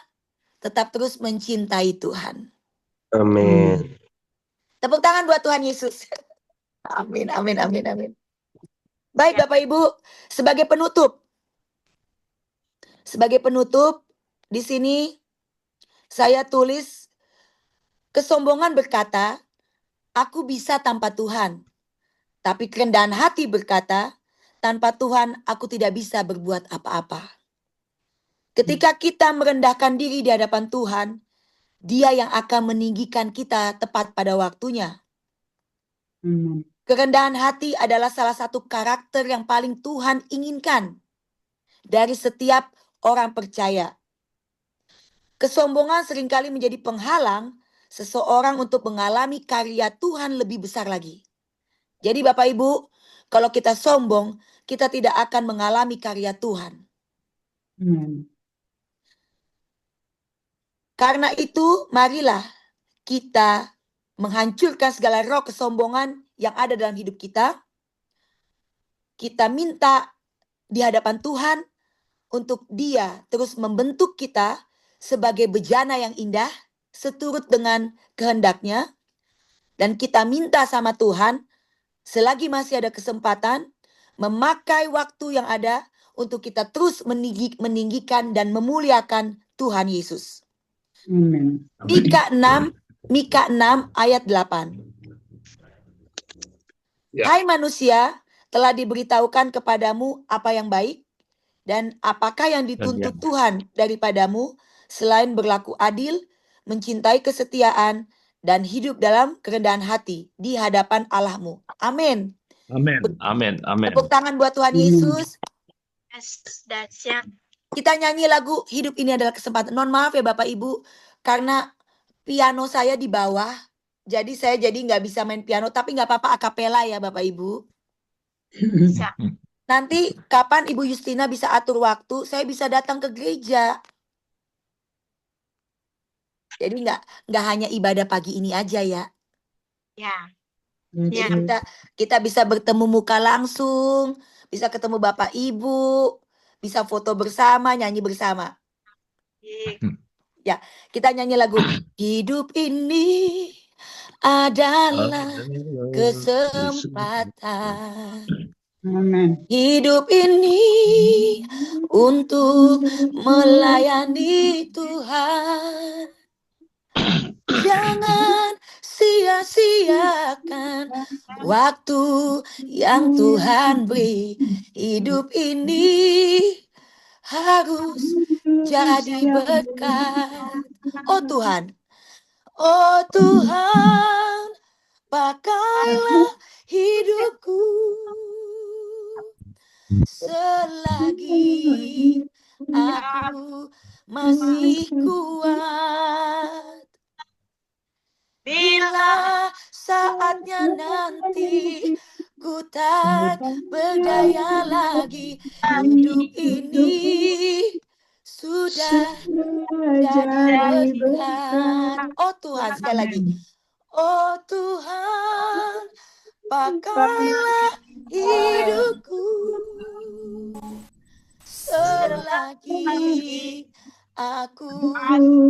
tetap terus mencintai Tuhan. Amin. Tepuk tangan buat Tuhan Yesus. Amin, amin, amin, amin. Baik Bapak Ibu, sebagai penutup di sini saya tulis, kesombongan berkata, aku bisa tanpa Tuhan. Tapi kerendahan hati berkata, tanpa Tuhan aku tidak bisa berbuat apa-apa. Ketika kita merendahkan diri di hadapan Tuhan, Dia yang akan meninggikan kita tepat pada waktunya. Kerendahan hati adalah salah satu karakter yang paling Tuhan inginkan dari setiap orang percaya. Kesombongan seringkali menjadi penghalang seseorang untuk mengalami karya Tuhan lebih besar lagi. Jadi Bapak Ibu, kalau kita sombong, kita tidak akan mengalami karya Tuhan. Karena itu, marilah kita menghancurkan segala roh kesombongan yang ada dalam hidup kita. Kita minta di hadapan Tuhan untuk Dia terus membentuk kita sebagai bejana yang indah, seturut dengan kehendaknya. Dan kita minta sama Tuhan, selagi masih ada kesempatan, memakai waktu yang ada untuk kita terus meninggikan dan memuliakan Tuhan Yesus. Amin. Mika 6 ayat 8. Ya. Hai manusia, telah diberitahukan kepadamu apa yang baik, dan apakah yang dituntut Tuhan daripadamu selain berlaku adil, mencintai kesetiaan, dan hidup dalam kerendahan hati di hadapan Allahmu. Amin. Amin. Amin. Amin. Tepuk tangan buat Tuhan Yesus. Kita nyanyi lagu Hidup Ini Adalah Kesempatan. Mohon maaf ya Bapak Ibu, karena piano saya di bawah, jadi saya nggak bisa main piano, tapi nggak apa-apa akapela ya Bapak Ibu. Bisa. Nanti kapan Ibu Justina bisa atur waktu, saya bisa datang ke gereja. Jadi nggak hanya ibadah pagi ini aja ya. Ya. Jadi Ya. kita bisa bertemu muka langsung, bisa ketemu Bapak Ibu, bisa foto bersama, nyanyi bersama. Ya, kita nyanyi lagu Hidup ini adalah kesempatan. Amen. Hidup ini untuk melayani Tuhan. Jangan sia-siakan waktu yang Tuhan beri. Hidup ini harus jadi berkat. Oh Tuhan, oh Tuhan, pakailah hidupku selagi aku masih kuat. Bila saatnya nanti ku tak berdaya lagi, hidup ini sudah jadi berkat. Oh Tuhan, sekali lagi. Oh Tuhan, pakailah hidupku selagi aku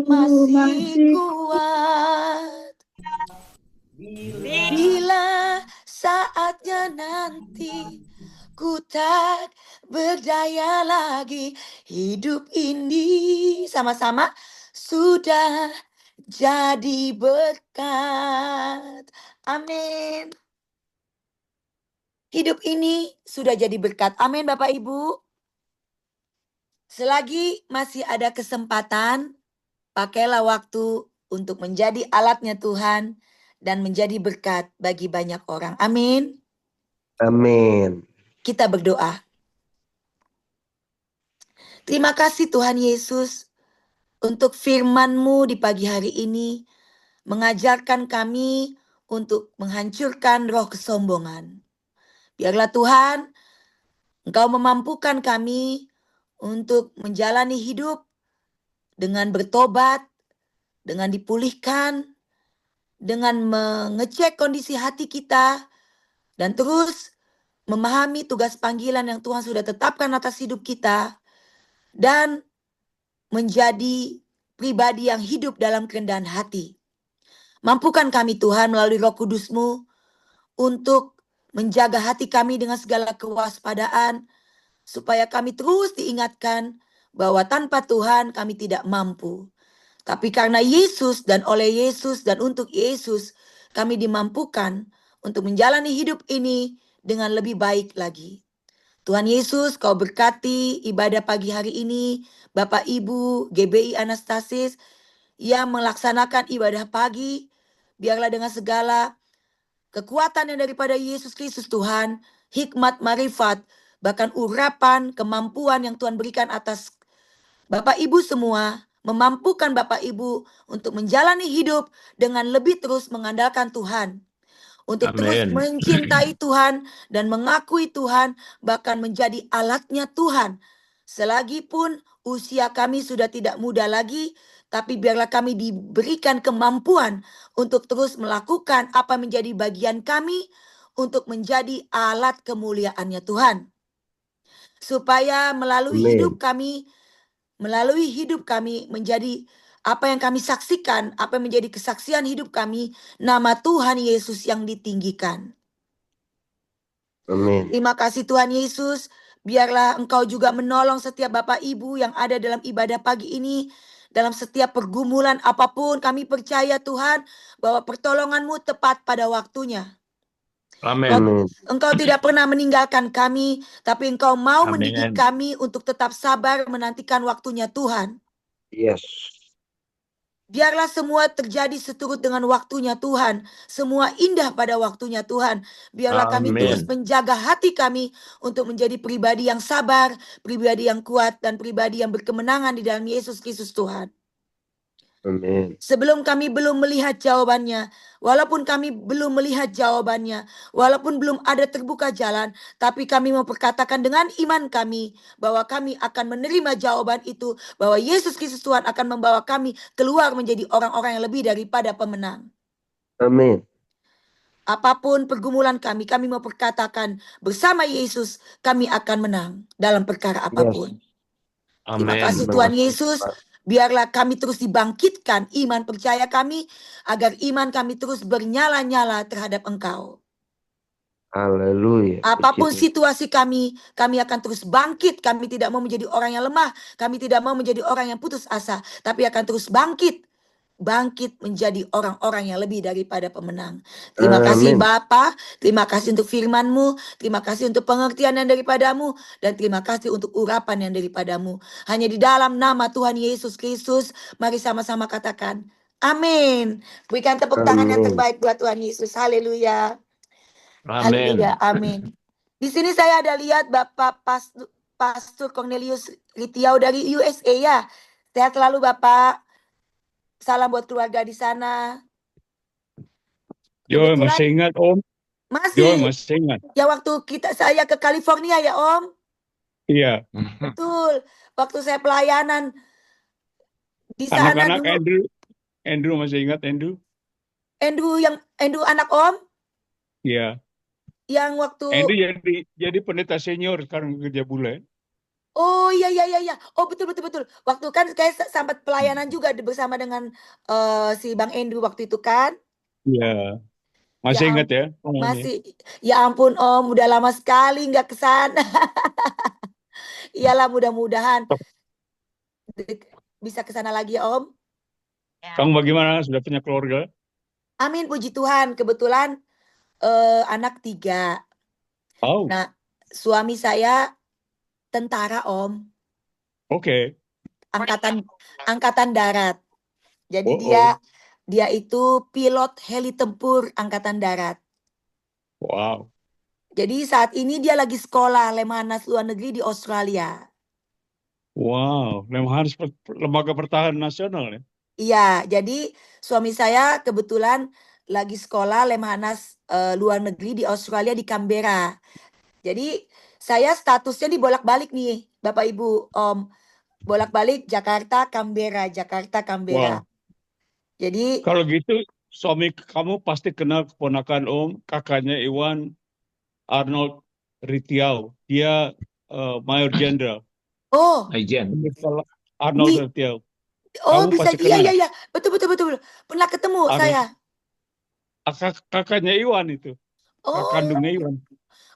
masih kuat. Bila saatnya nanti ku tak berdaya lagi, hidup ini sama-sama sudah jadi berkat. Amin. Hidup ini sudah jadi berkat. Amin Bapak Ibu. Selagi masih ada kesempatan, pakailah waktu untuk menjadi alatnya Tuhan dan menjadi berkat bagi banyak orang. Amin. Amin. Kita berdoa. Terima kasih Tuhan Yesus untuk firman-Mu di pagi hari ini, mengajarkan kami untuk menghancurkan roh kesombongan. Biarlah Tuhan, Engkau memampukan kami untuk menjalani hidup dengan bertobat, dengan dipulihkan, dengan mengecek kondisi hati kita, dan terus memahami tugas panggilan yang Tuhan sudah tetapkan atas hidup kita, dan menjadi pribadi yang hidup dalam kerendahan hati. Mampukan kami Tuhan melalui Roh Kudus-Mu untuk menjaga hati kami dengan segala kewaspadaan, supaya kami terus diingatkan bahwa tanpa Tuhan kami tidak mampu. Tapi karena Yesus dan oleh Yesus dan untuk Yesus, kami dimampukan untuk menjalani hidup ini dengan lebih baik lagi. Tuhan Yesus, Kau berkati ibadah pagi hari ini, Bapak Ibu GBI Anastasis yang melaksanakan ibadah pagi. Biarlah dengan segala kekuatan yang daripada Yesus Kristus Tuhan, hikmat, marifat, bahkan urapan, kemampuan yang Tuhan berikan atas Bapak Ibu semua, memampukan Bapak Ibu untuk menjalani hidup dengan lebih terus mengandalkan Tuhan. Untuk terus Amin. mencintai Tuhan dan mengakui Tuhan, bahkan menjadi alatnya Tuhan. Selagi pun usia kami sudah tidak muda lagi, tapi biarlah kami diberikan kemampuan untuk terus melakukan apa menjadi bagian kami untuk menjadi alat kemuliaannya Tuhan. Supaya melalui Amin. hidup kami menjadi apa yang kami saksikan, apa yang menjadi kesaksian hidup kami, nama Tuhan Yesus yang ditinggikan. Amin. Terima kasih Tuhan Yesus, biarlah Engkau juga menolong setiap Bapak Ibu yang ada dalam ibadah pagi ini. Dalam setiap pergumulan apapun, kami percaya Tuhan bahwa pertolongan-Mu tepat pada waktunya. Amin. Engkau tidak pernah meninggalkan kami, tapi Engkau mau Amin. mendidik kami untuk tetap sabar menantikan waktunya Tuhan. Yes. Biarlah semua terjadi seturut dengan waktunya Tuhan. Semua indah pada waktunya Tuhan. Biarlah kami terus Amin. menjaga hati kami untuk menjadi pribadi yang sabar, pribadi yang kuat, dan pribadi yang berkemenangan di dalam Yesus Kristus Tuhan. Amin. Sebelum kami belum melihat jawabannya, walaupun kami belum melihat jawabannya, walaupun belum ada terbuka jalan, tapi kami mau perkatakan dengan iman kami bahwa kami akan menerima jawaban itu, bahwa Yesus Kristus Tuhan akan membawa kami keluar menjadi orang-orang yang lebih daripada pemenang. Amin. Apapun pergumulan kami mau perkatakan bersama Yesus kami akan menang dalam perkara Yes. apapun. Terima Amin. kasih Terima Tuhan kasih, Yesus. Pak. Biarlah kami terus dibangkitkan iman percaya kami, agar iman kami terus bernyala-nyala terhadap Engkau. Haleluya. Apapun Puji Tuhan. situasi kami akan terus bangkit. Kami tidak mau menjadi orang yang lemah. Kami tidak mau menjadi orang yang putus asa. Tapi akan terus bangkit. Bangkit menjadi orang-orang yang lebih daripada pemenang. Terima kasih Amin. Bapa. Terima kasih untuk firman-Mu. Terima kasih untuk pengertian yang daripadamu. Dan terima kasih untuk urapan yang daripadamu. Hanya di dalam nama Tuhan Yesus Kristus. Mari sama-sama katakan. Amin. Berikan tepuk tangan yang Amin. terbaik buat Tuhan Yesus. Haleluya. Amin. Haleluya, amin. Di sini saya ada lihat Bapak Pastor Cornelius Ritiau dari USA ya. Sehat selalu Bapak. Salam buat keluarga di sana. Joy Kebetulan masih ingat Om? Joy masih masih ingat? ya waktu saya ke California ya Om. Iya. Betul. Waktu saya pelayanan di sana Anak-anak dulu. Andrew masih ingat Andrew? Andrew anak Om Iya. yang waktu Andrew jadi pendeta senior sekarang kerja bule. Oh iya. Oh betul. Waktu kan saya sempat pelayanan juga bersama dengan si Bang Andrew waktu itu kan. Iya. Ya Masih ingat ya? masih. Ya ampun Om, udah lama sekali nggak ke sana. Iyalah mudah-mudahan bisa ke sana lagi ya Om. Kamu bagaimana? Sudah punya keluarga? Amin, puji Tuhan. Kebetulan anak 3. Oh, Nah, suami saya tentara Om, oke. angkatan darat. Jadi Oh. dia itu pilot heli tempur angkatan darat. Wow. Jadi saat ini dia lagi sekolah Lemhanas luar negeri di Australia. Wow. Lemhanas Lembaga Pertahanan Nasional ya? Iya, jadi suami saya kebetulan lagi sekolah Lemhanas luar negeri di Australia di Canberra. Jadi saya statusnya dibolak-balik nih, Bapak Ibu, Om. Bolak-balik Jakarta, Canberra, Jakarta, Canberra. Wow. Jadi Kalau gitu suami kamu pasti kenal keponakan Om, kakaknya Iwan, Arnold Ritiau. Dia Mayor Jenderal. oh, Ajen. Arnold Wi- Ritiau. oh Kamu bisa pasti kenal. iya. Betul. Pernah ketemu Arnold. saya. Kakaknya Iwan itu. Oh. Kandungnya Iwan.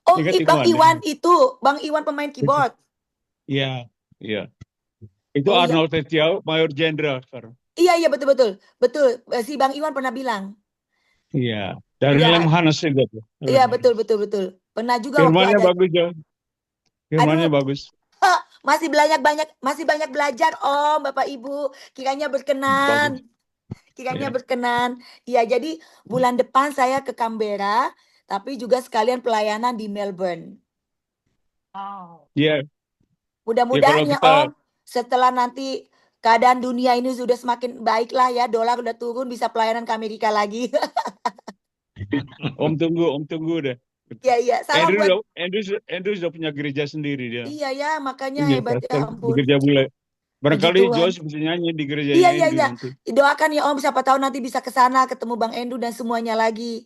Oh, Ingat Bang Iwan, Iwan itu, Bang Iwan pemain keyboard. Iya. Itu Oh, iya. Arnold Ritiau, Mayor Jenderal sekarang. Iya, betul. Si Bang Iwan pernah bilang. Iya. Dari Iya. Lemhanas juga tuh. Iya, betul. Pernah juga waktu Firmannya ada. bagus, Jo. Firmannya bagus. Masih banyak belajar Om, Bapak Ibu. Kiranya berkenan. Iya. Berkenan. Iya, jadi bulan depan saya ke Canberra, tapi juga sekalian pelayanan di Melbourne. Iya. Mudah-mudahan Ya, ya Om, setelah nanti keadaan dunia ini sudah semakin baik lah ya, dolar udah turun, bisa pelayanan ke Amerika lagi. Om tunggu deh. Iya. Salam buat. Andrew sudah punya gereja sendiri dia. Iya ya, makanya Punya hebat ya pastor di ampun. gereja bule. Barangkali Tuhan. Joyce bisa nyanyi di gereja Iya. Andrew nanti. Doakan ya Om, siapa tahu nanti bisa ke sana ketemu Bang Endu dan semuanya lagi.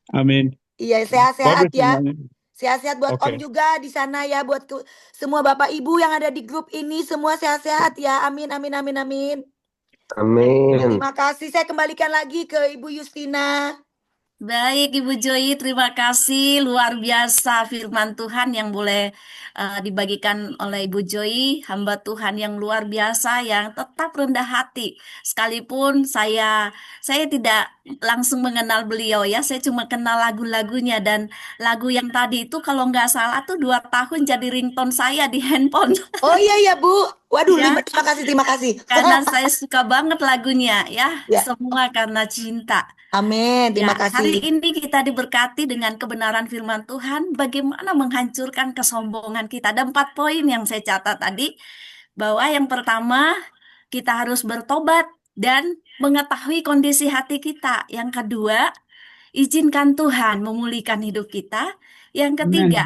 Amin. Iya, sehat-sehat Bagus ya. semuanya. Sehat-sehat buat Oke. Om juga di sana ya, buat semua Bapak Ibu yang ada di grup ini, semua sehat-sehat ya. Amin. Amin. Terima kasih. Saya kembalikan lagi ke Ibu Justina. Baik, Ibu Joy, terima kasih. Luar biasa firman Tuhan yang boleh dibagikan oleh Ibu Joy, hamba Tuhan yang luar biasa, yang tetap rendah hati. Sekalipun saya tidak langsung mengenal beliau ya, saya cuma kenal lagu-lagunya. Dan lagu yang tadi itu kalau nggak salah tuh 2 tahun jadi ringtone saya di handphone. Oh iya Bu. Waduh, Ya. terima kasih. Karena saya suka banget lagunya ya, Ya. semua karena cinta. Amin, terima Ya, hari kasih. ini kita diberkati dengan kebenaran firman Tuhan, bagaimana menghancurkan kesombongan kita. Ada 4 poin yang saya catat tadi, bahwa yang pertama, kita harus bertobat dan mengetahui kondisi hati kita. Yang kedua, izinkan Tuhan memulihkan hidup kita. Yang ketiga,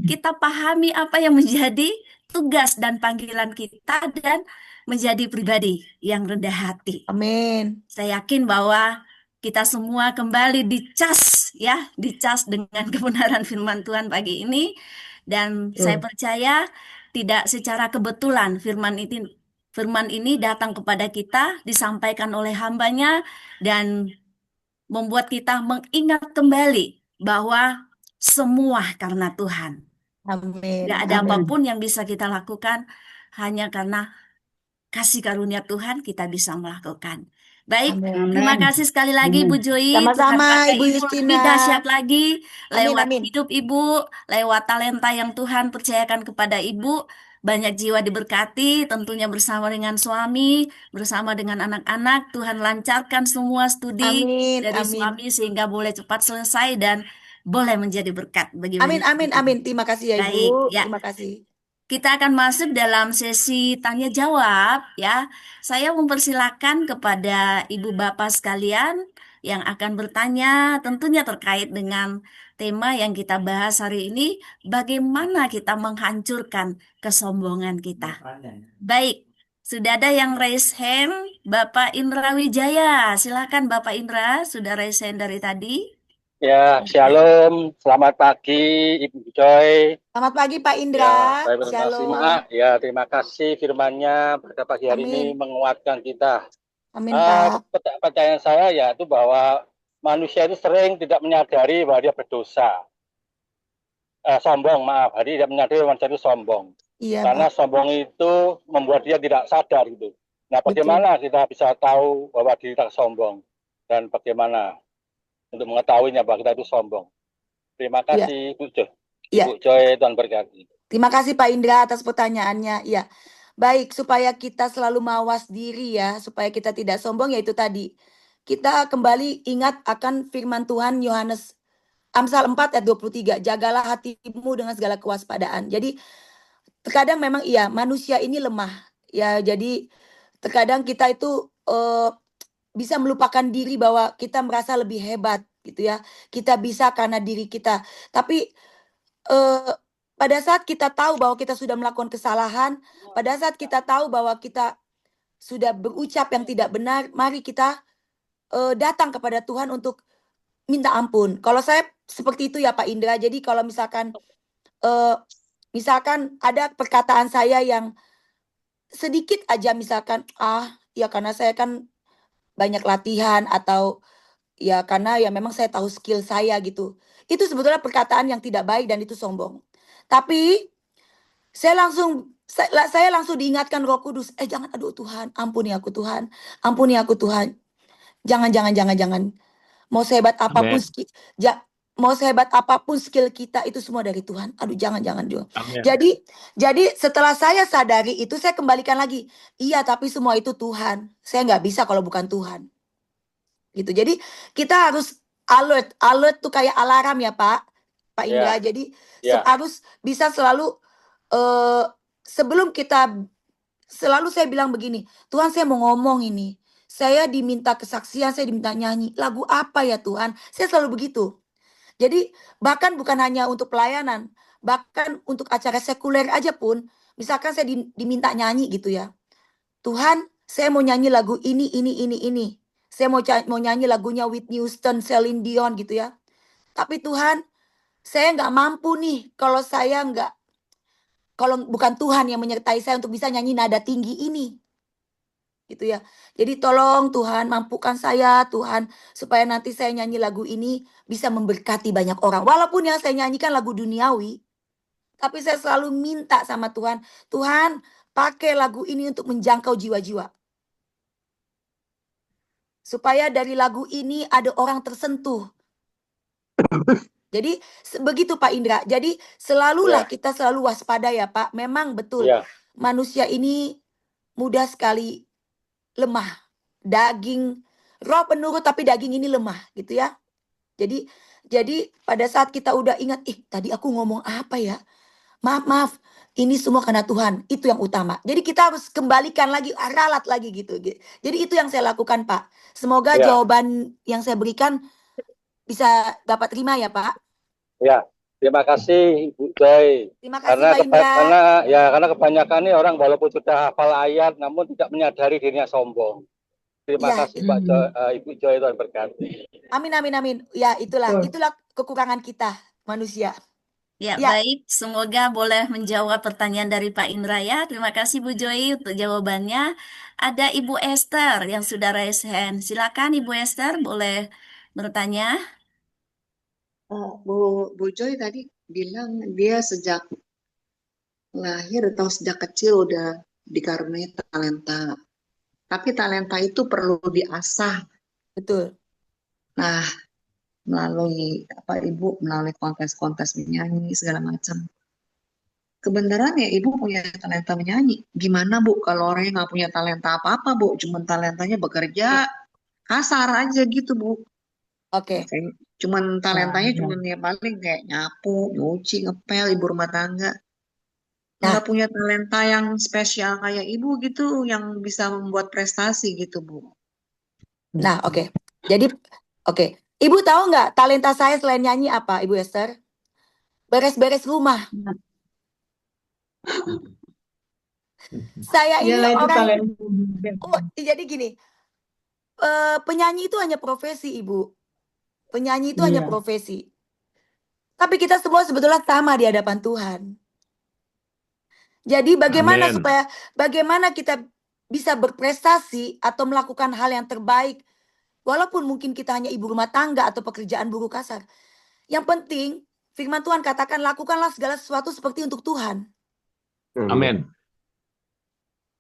kita pahami apa yang menjadi tugas dan panggilan kita dan menjadi pribadi yang rendah hati. Amin. Saya yakin bahwa kita semua kembali dicas dengan kebenaran firman Tuhan pagi ini. Dan saya percaya tidak secara kebetulan firman ini datang kepada kita, disampaikan oleh hambanya, dan membuat kita mengingat kembali bahwa semua karena Tuhan. Amin. Tidak ada Amin. apapun yang bisa kita lakukan, hanya karena kasih karunia Tuhan kita bisa melakukan. Baik, Amin. terima kasih sekali lagi Bu Joy. Tuhan Sama-sama pakai Ibu Ibu lebih Justina. dahsyat lagi Amin, lewat amin. hidup Ibu, lewat talenta yang Tuhan percayakan kepada Ibu. Banyak jiwa diberkati, tentunya bersama dengan suami, bersama dengan anak-anak. Tuhan lancarkan semua studi Amin, dari amin. suami sehingga boleh cepat selesai dan boleh menjadi berkat bagi Amin, banyak amin, orang. amin. Terima kasih ya Ibu. Baik, ya. Terima kasih. Kita akan masuk dalam sesi tanya jawab ya. Saya mempersilakan kepada Ibu Bapak sekalian yang akan bertanya, tentunya terkait dengan tema yang kita bahas hari ini, bagaimana kita menghancurkan kesombongan kita. Baik, sudah ada yang raise hand, Bapak Indra Wijaya. Silakan Bapak Indra, sudah raise hand dari tadi. Ya, shalom, selamat pagi Ibu Joy. Selamat pagi Pak Ya, Indra. saya berterima Shalom. ya, terima kasih firman-Nya pada pagi hari ini Amin. menguatkan kita. Amin Pak. Pertanyaan saya yaitu bahwa manusia itu sering tidak menyadari bahwa dia berdosa. Sombong, maaf, jadi tidak menyadari manusia itu sombong. Iya Karena Pak. sombong itu membuat dia tidak sadar gitu. Nah, bagaimana kita bisa tahu bahwa diri kita sombong dan bagaimana untuk mengetahuinya bahwa kita itu sombong? Terima kasih, Bu Joy. Ya. Ibu Joy, Tuhan berkati. Terima kasih Pak Indra atas pertanyaannya. Ya, baik, supaya kita selalu mawas diri ya, supaya kita tidak sombong, yaitu tadi. Kita kembali ingat akan firman Tuhan Yohanes Amsal 4 ayat 23. Jagalah hatimu dengan segala kewaspadaan. Jadi terkadang memang iya, manusia ini lemah. Ya, jadi terkadang kita itu bisa melupakan diri bahwa kita merasa lebih hebat gitu ya. Kita bisa karena diri kita. Tapi pada saat kita tahu bahwa kita sudah melakukan kesalahan, pada saat kita tahu bahwa kita sudah berucap yang tidak benar, mari kita datang kepada Tuhan untuk minta ampun. Kalau saya seperti itu ya Pak Indra. Jadi kalau misalkan ada perkataan saya yang sedikit aja misalkan, ya karena saya kan banyak latihan atau ya karena ya memang saya tahu skill saya gitu. Itu sebetulnya perkataan yang tidak baik dan itu sombong. Tapi saya langsung diingatkan Roh Kudus, jangan, aduh Tuhan, ampuni aku Tuhan. Ampuni aku Tuhan. Jangan. Mau sehebat apapun skill kita itu semua dari Tuhan. Aduh, jangan. Amin. Jadi setelah saya sadari itu, saya kembalikan lagi. Iya, tapi semua itu Tuhan. Saya nggak bisa kalau bukan Tuhan. Gitu. Jadi kita harus alert. Alert tuh kayak alarm ya Pak Indra. Jadi harus bisa selalu sebelum kita, selalu saya bilang begini, Tuhan saya mau ngomong ini. Saya diminta kesaksian, saya diminta nyanyi. Lagu apa ya Tuhan? Saya selalu begitu. Jadi bahkan bukan hanya untuk pelayanan, bahkan untuk acara sekuler aja pun, misalkan saya diminta nyanyi gitu ya. Tuhan, saya mau nyanyi lagu ini. Saya mau nyanyi lagunya Whitney Houston, Celine Dion gitu ya. Tapi Tuhan, saya nggak mampu nih kalau bukan Tuhan yang menyertai saya untuk bisa nyanyi nada tinggi ini. Gitu ya. Jadi tolong Tuhan mampukan saya Tuhan supaya nanti saya nyanyi lagu ini bisa memberkati banyak orang. Walaupun yang saya nyanyikan lagu duniawi, tapi saya selalu minta sama Tuhan, Tuhan pakai lagu ini untuk menjangkau jiwa-jiwa. Supaya dari lagu ini ada orang tersentuh. Jadi begitu Pak Indra. Jadi selalulah kita selalu waspada ya Pak. Memang betul manusia ini mudah sekali lemah. Daging roh penurut tapi daging ini lemah gitu ya. Jadi pada saat kita udah ingat, tadi aku ngomong apa ya? Maaf, ini semua karena Tuhan, itu yang utama. Jadi kita harus kembalikan lagi, ralat lagi gitu. Jadi itu yang saya lakukan, Pak. Semoga Ya. jawaban yang saya berikan bisa dapat terima ya, Pak. Ya, terima kasih Ibu Joy. Terima kasih, Pak Indra. Karena kebanyakan nih orang walaupun sudah hafal ayat, namun tidak menyadari dirinya sombong. Terima Ya. kasih Ibu Joy, Tuhan berkati. Amin. Ya, itulah kekurangan kita manusia. Ya, Ya. baik. Semoga boleh menjawab pertanyaan dari Pak Indra ya. Terima kasih Bu Joy untuk jawabannya. Ada Ibu Esther yang sudah raise hand. Silakan Ibu Esther, boleh bertanya. Bu Joy tadi bilang dia sejak lahir atau sejak kecil udah dikaruniai talenta. Tapi talenta itu perlu diasah. Betul. Nah, melalui Ibu melalui kontes-kontes menyanyi segala macam. Kebenarannya Ibu punya talenta menyanyi. Gimana Bu kalau orangnya nggak punya talenta apa-apa Bu, cuma talentanya bekerja kasar aja gitu Bu. Oke. Cuman talentanya cuman ya paling kayak nyapu, nyuci, ngepel, ibu rumah tangga. Nggak punya talenta yang spesial kayak Ibu gitu yang bisa membuat prestasi gitu Bu. Nah, oke. Jadi, oke. Ibu tahu nggak talenta saya selain nyanyi apa, Ibu Esther? Beres-beres rumah. Saya ini orang. Jadi gini, penyanyi itu hanya profesi, Ibu. Penyanyi itu hanya profesi. Tapi kita semua sebetulnya sama di hadapan Tuhan. Jadi bagaimana kita bisa berprestasi atau melakukan hal yang terbaik, walaupun mungkin kita hanya ibu rumah tangga atau pekerjaan buruh kasar. Yang penting, firman Tuhan katakan, lakukanlah segala sesuatu seperti untuk Tuhan. Amin.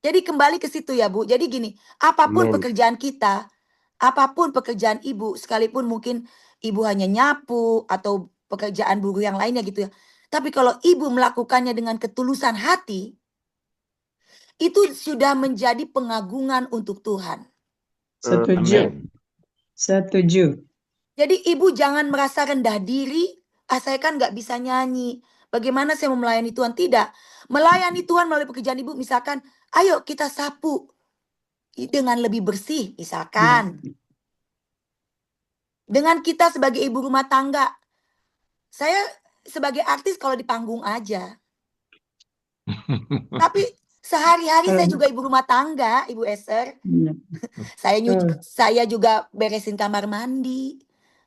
Jadi kembali ke situ ya Bu. Jadi gini, apapun pekerjaan kita, apapun pekerjaan ibu, sekalipun mungkin ibu hanya nyapu atau pekerjaan buruh yang lainnya gitu ya. Tapi kalau ibu melakukannya dengan ketulusan hati, itu sudah menjadi pengagungan untuk Tuhan. Setuju. Jadi ibu jangan merasa rendah diri, saya kan nggak bisa nyanyi. Bagaimana saya mau melayani Tuhan? Tidak. Melayani Tuhan melalui pekerjaan ibu, misalkan, ayo kita sapu dengan lebih bersih, misalkan. Dengan kita sebagai ibu rumah tangga, saya sebagai artis kalau di panggung aja. Tapi sehari-hari saya juga ibu rumah tangga, Ibu Esther. Saya juga beresin kamar mandi,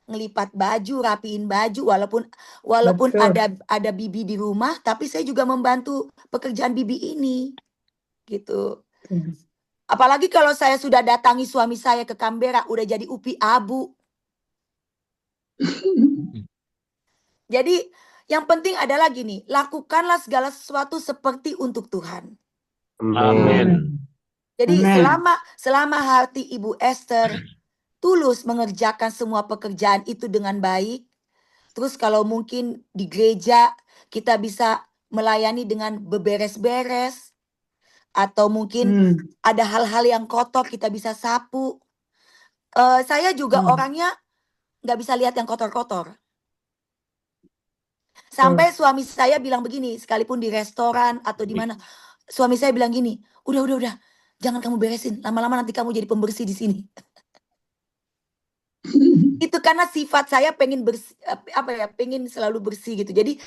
ngelipat baju, rapiin baju, walaupun ada bibi di rumah, tapi saya juga membantu pekerjaan bibi ini, gitu. Apalagi kalau saya sudah datangi suami saya ke Canberra, udah jadi upi abu. Jadi yang penting adalah gini, lakukanlah segala sesuatu seperti untuk Tuhan. Amin. Jadi selama hati Ibu Esther tulus mengerjakan semua pekerjaan itu dengan baik, terus kalau mungkin di gereja kita bisa melayani dengan beberes-beres, atau mungkin ada hal-hal yang kotor kita bisa sapu. Saya juga orangnya nggak bisa lihat yang kotor-kotor. Sampai suami saya bilang begini, sekalipun di restoran atau di mana, suami saya bilang gini, udah, jangan kamu beresin, lama-lama nanti kamu jadi pembersih di sini. Itu karena sifat saya pengen bersih, pengen selalu bersih gitu. Jadi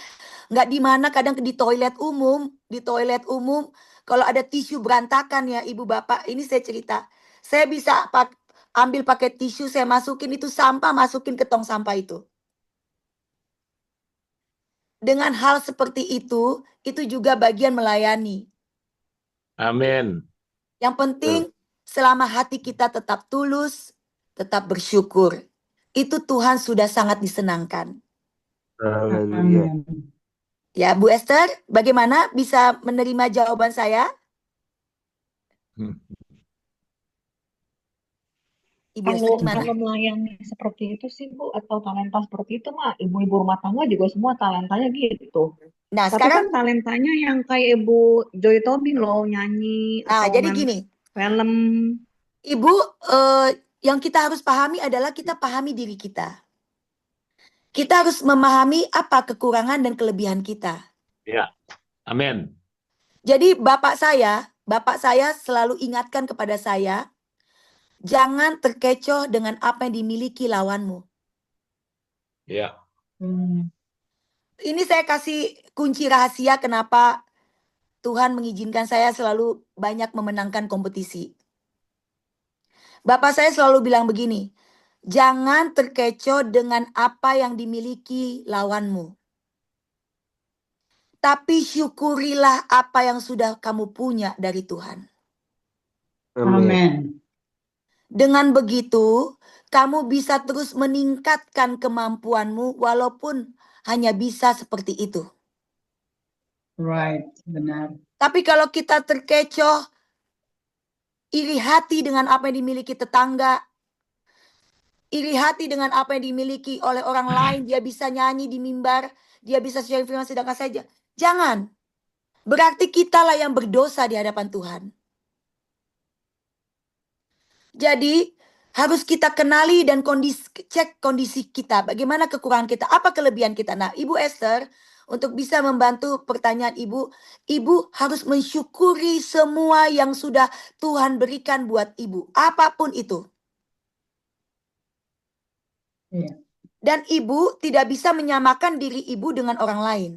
nggak di mana, kadang di toilet umum, kalau ada tisu berantakan ya ibu bapak, ini saya cerita, saya bisa ambil pakai tisu, saya masukin itu sampah, masukin ke tong sampah itu. Dengan hal seperti itu juga bagian melayani. Amin. Yang penting selama hati kita tetap tulus, tetap bersyukur, itu Tuhan sudah sangat disenangkan. Haleluya. Ya, Bu Esther, bagaimana bisa menerima jawaban saya? Kalau melayani seperti itu sih Bu, atau talenta seperti itu mah ibu-ibu rumah tangga juga semua talentanya gitu. Nah, tapi sekarang kan talentanya yang kayak Ibu Joy Tobin loh, nyanyi atau jadi gini, film. Ibu, yang kita harus pahami adalah kita pahami diri kita. Kita harus memahami apa kekurangan dan kelebihan kita. Ya. Amin. Jadi bapak saya selalu ingatkan kepada saya, jangan terkecoh dengan apa yang dimiliki lawanmu. Ya. Ini saya kasih kunci rahasia kenapa Tuhan mengizinkan saya selalu banyak memenangkan kompetisi. Bapak saya selalu bilang begini, jangan terkecoh dengan apa yang dimiliki lawanmu. Tapi syukurilah apa yang sudah kamu punya dari Tuhan. Amin. Dengan begitu, kamu bisa terus meningkatkan kemampuanmu walaupun hanya bisa seperti itu. Right, benar. Tapi kalau kita terkecoh, iri hati dengan apa yang dimiliki tetangga, iri hati dengan apa yang dimiliki oleh orang lain, dia bisa nyanyi di mimbar, dia bisa sharing firman sedangkan saja. Jangan. Berarti kitalah yang berdosa di hadapan Tuhan. Jadi harus kita kenali dan cek kondisi kita. Bagaimana kekurangan kita, apa kelebihan kita. Nah, Ibu Esther, untuk bisa membantu pertanyaan Ibu, Ibu harus mensyukuri semua yang sudah Tuhan berikan buat Ibu. Apapun itu. Iya. Dan Ibu tidak bisa menyamakan diri Ibu dengan orang lain.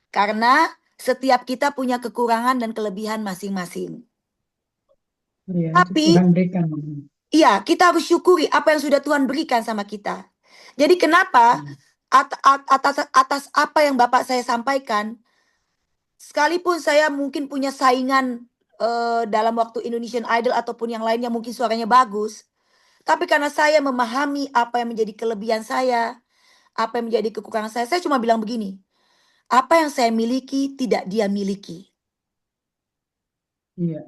Karena setiap kita punya kekurangan dan kelebihan masing-masing. Iya, Tapi, Tuhan berikan. iya, kita harus syukuri apa yang sudah Tuhan berikan sama kita. Jadi kenapa atas apa yang Bapak saya sampaikan, sekalipun saya mungkin punya saingan dalam waktu Indonesian Idol ataupun yang lainnya mungkin suaranya bagus, tapi karena saya memahami apa yang menjadi kelebihan saya, apa yang menjadi kekurangan saya cuma bilang begini, apa yang saya miliki tidak dia miliki. Iya.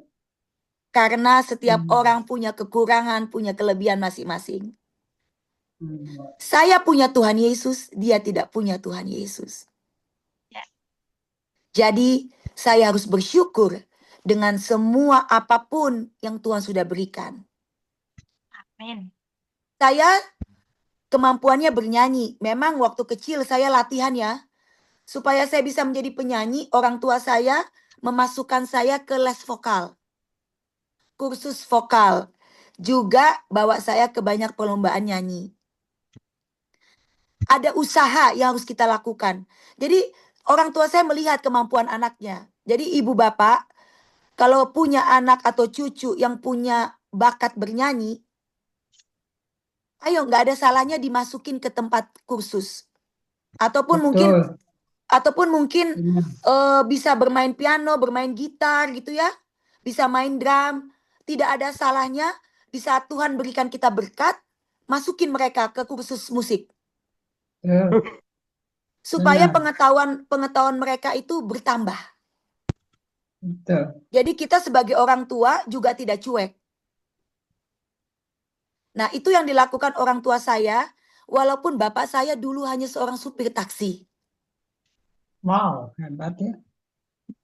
Karena setiap orang punya kekurangan, punya kelebihan masing-masing. Saya punya Tuhan Yesus, dia tidak punya Tuhan Yesus. Jadi saya harus bersyukur dengan semua apapun yang Tuhan sudah berikan. Amin. Saya kemampuannya bernyanyi. Memang waktu kecil saya latihan ya. Supaya saya bisa menjadi penyanyi, orang tua saya memasukkan saya ke les vokal. Kursus vokal. Juga bawa saya ke banyak perlombaan nyanyi. Ada usaha yang harus kita lakukan. Jadi orang tua saya melihat kemampuan anaknya. Jadi ibu bapak, kalau punya anak atau cucu yang punya bakat bernyanyi, ayo nggak ada salahnya dimasukin ke tempat kursus. Ataupun mungkin bisa bermain piano, bermain gitar gitu ya. Bisa main drum. Tidak ada salahnya di saat Tuhan berikan kita berkat, masukin mereka ke kursus musik. Supaya pengetahuan mereka itu bertambah. Betul. Jadi kita sebagai orang tua juga tidak cuek. Nah, itu yang dilakukan orang tua saya, walaupun bapak saya dulu hanya seorang supir taksi. Wow, hebat ya.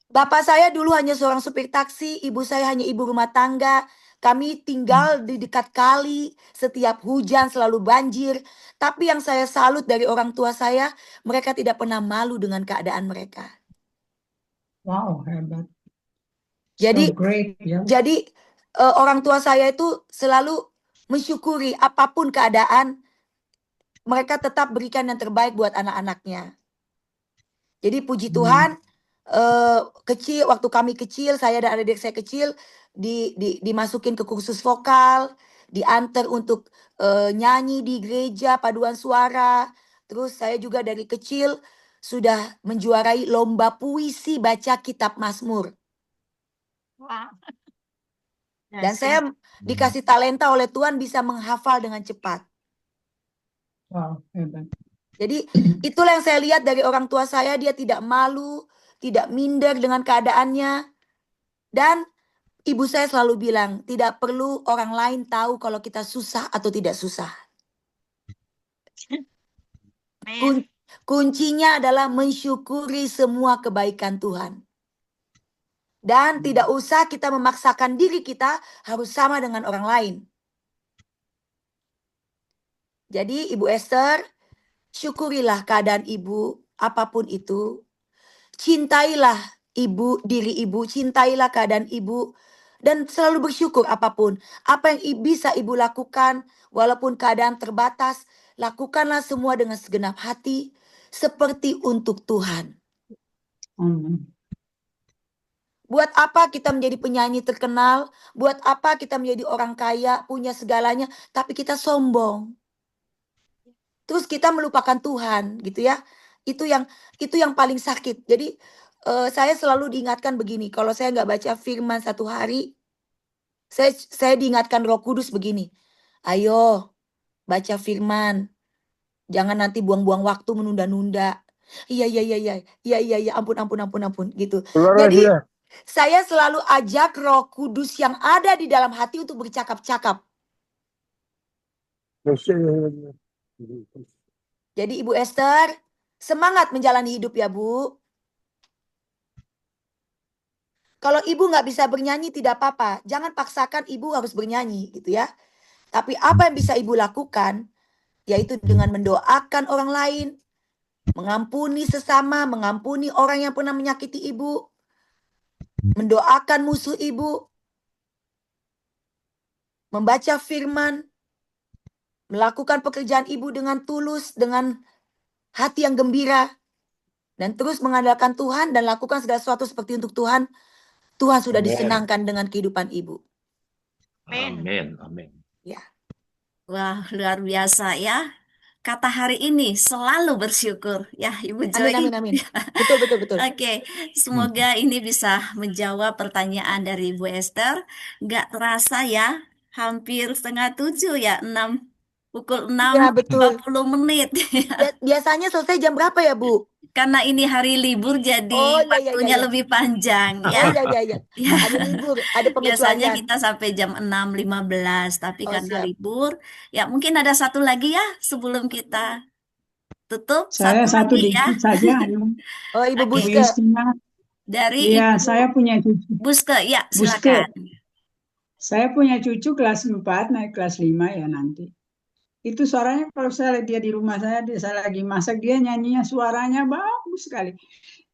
Bapak saya dulu hanya seorang supir taksi, ibu saya hanya ibu rumah tangga. Kami tinggal di dekat kali, setiap hujan selalu banjir. Tapi yang saya salut dari orang tua saya, mereka tidak pernah malu dengan keadaan mereka. Wow, hebat. Jadi, So great, ya. jadi orang tua saya itu selalu mensyukuri apapun keadaan, mereka tetap berikan yang terbaik buat anak-anaknya. Jadi puji Tuhan, waktu kami kecil, saya dan adik saya kecil, dimasukin ke kursus vokal, diantar untuk nyanyi di gereja, paduan suara. Terus saya juga dari kecil sudah menjuarai lomba puisi baca kitab Mazmur. Wow. Dan saya dikasih talenta oleh Tuhan bisa menghafal dengan cepat. Wow, hebat. Jadi itulah yang saya lihat dari orang tua saya, dia tidak malu, tidak minder dengan keadaannya. Dan ibu saya selalu bilang, tidak perlu orang lain tahu kalau kita susah atau tidak susah. Kuncinya adalah mensyukuri semua kebaikan Tuhan. Dan tidak usah kita memaksakan diri kita harus sama dengan orang lain. Jadi Ibu Esther, syukurilah keadaan Ibu apapun itu, cintailah diri ibu, cintailah keadaan ibu, dan selalu bersyukur apapun. Apa yang bisa ibu lakukan, walaupun keadaan terbatas, lakukanlah semua dengan segenap hati, seperti untuk Tuhan. Amen. Buat apa kita menjadi penyanyi terkenal? Buat apa kita menjadi orang kaya, punya segalanya, tapi kita sombong? Terus kita melupakan Tuhan, gitu ya? Itu yang paling sakit. Jadi saya selalu diingatkan begini, kalau saya nggak baca firman satu hari, saya diingatkan Roh Kudus begini, ayo baca firman, jangan nanti buang-buang waktu menunda-nunda. Iya, ampun, gitu. Jadi saya selalu ajak Roh Kudus yang ada di dalam hati untuk bercakap-cakap. Jadi Ibu Esther, semangat menjalani hidup ya Bu. Kalau ibu nggak bisa bernyanyi tidak apa-apa. Jangan paksakan ibu harus bernyanyi gitu ya. Tapi apa yang bisa ibu lakukan, yaitu dengan mendoakan orang lain, mengampuni sesama, mengampuni orang yang pernah menyakiti ibu, mendoakan musuh ibu, membaca firman, melakukan pekerjaan ibu dengan tulus, dengan hati yang gembira, dan terus mengandalkan Tuhan dan lakukan segala sesuatu seperti untuk Tuhan. Tuhan sudah Amen. disenangkan dengan kehidupan ibu. Amin. Amin. Ya. Wah, luar biasa ya. Kata hari ini selalu bersyukur ya Ibu Joy. Amin. Betul. Oke, semoga ini bisa menjawab pertanyaan dari Ibu Esther. Nggak terasa ya, hampir 6:30 ya, pukul 6 Ya, betul. 20 menit. Biasanya selesai jam berapa ya, Bu? Karena ini hari libur jadi Oh, iya. waktunya lebih panjang Oh, ya. iya. Ya. Ada libur, ada Biasanya pengecualian. kita sampai jam 6:15, tapi Oh, karena siap. libur, ya mungkin ada satu lagi ya sebelum kita tutup. Saya satu Lagi ya. dikit saja. Oh, Ibu Oke. Bu Buske. Justina. Dari Iya, Ibu saya punya cucu. Buske, ya Buske. silakan. Saya punya cucu kelas 4, naik kelas 5 ya nanti. Itu suaranya kalau saya lihat dia di rumah saya lagi masak, dia nyanyinya suaranya bagus sekali.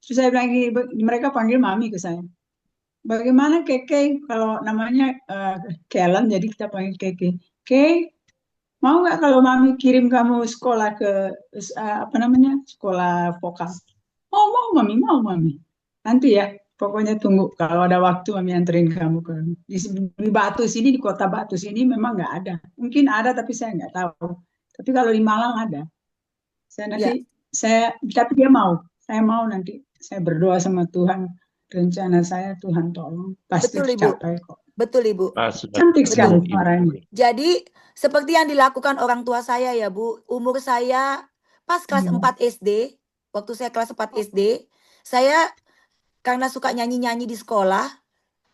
Terus saya bilang gini, mereka panggil mami ke saya. Bagaimana Keke, kalau namanya Kellen, jadi kita panggil Keke. Keke, mau nggak kalau mami kirim kamu sekolah ke sekolah vokal? Mau mami. Nanti ya, pokoknya tunggu kalau ada waktu mami anterin kamu ke di Batu sini, di kota Batu sini memang nggak ada. Mungkin ada tapi saya nggak tahu. Tapi kalau di Malang ada. Tapi dia mau. Saya mau nanti. Saya berdoa sama Tuhan. Rencana saya Tuhan tolong. Pasti Betul, Ibu. tercapai kok. Betul, Ibu. Cantik sekali suaranya. Jadi, seperti yang dilakukan orang tua saya ya, Bu. Umur saya pas kelas 4 SD, waktu saya kelas 4 SD, saya karena suka nyanyi-nyanyi di sekolah,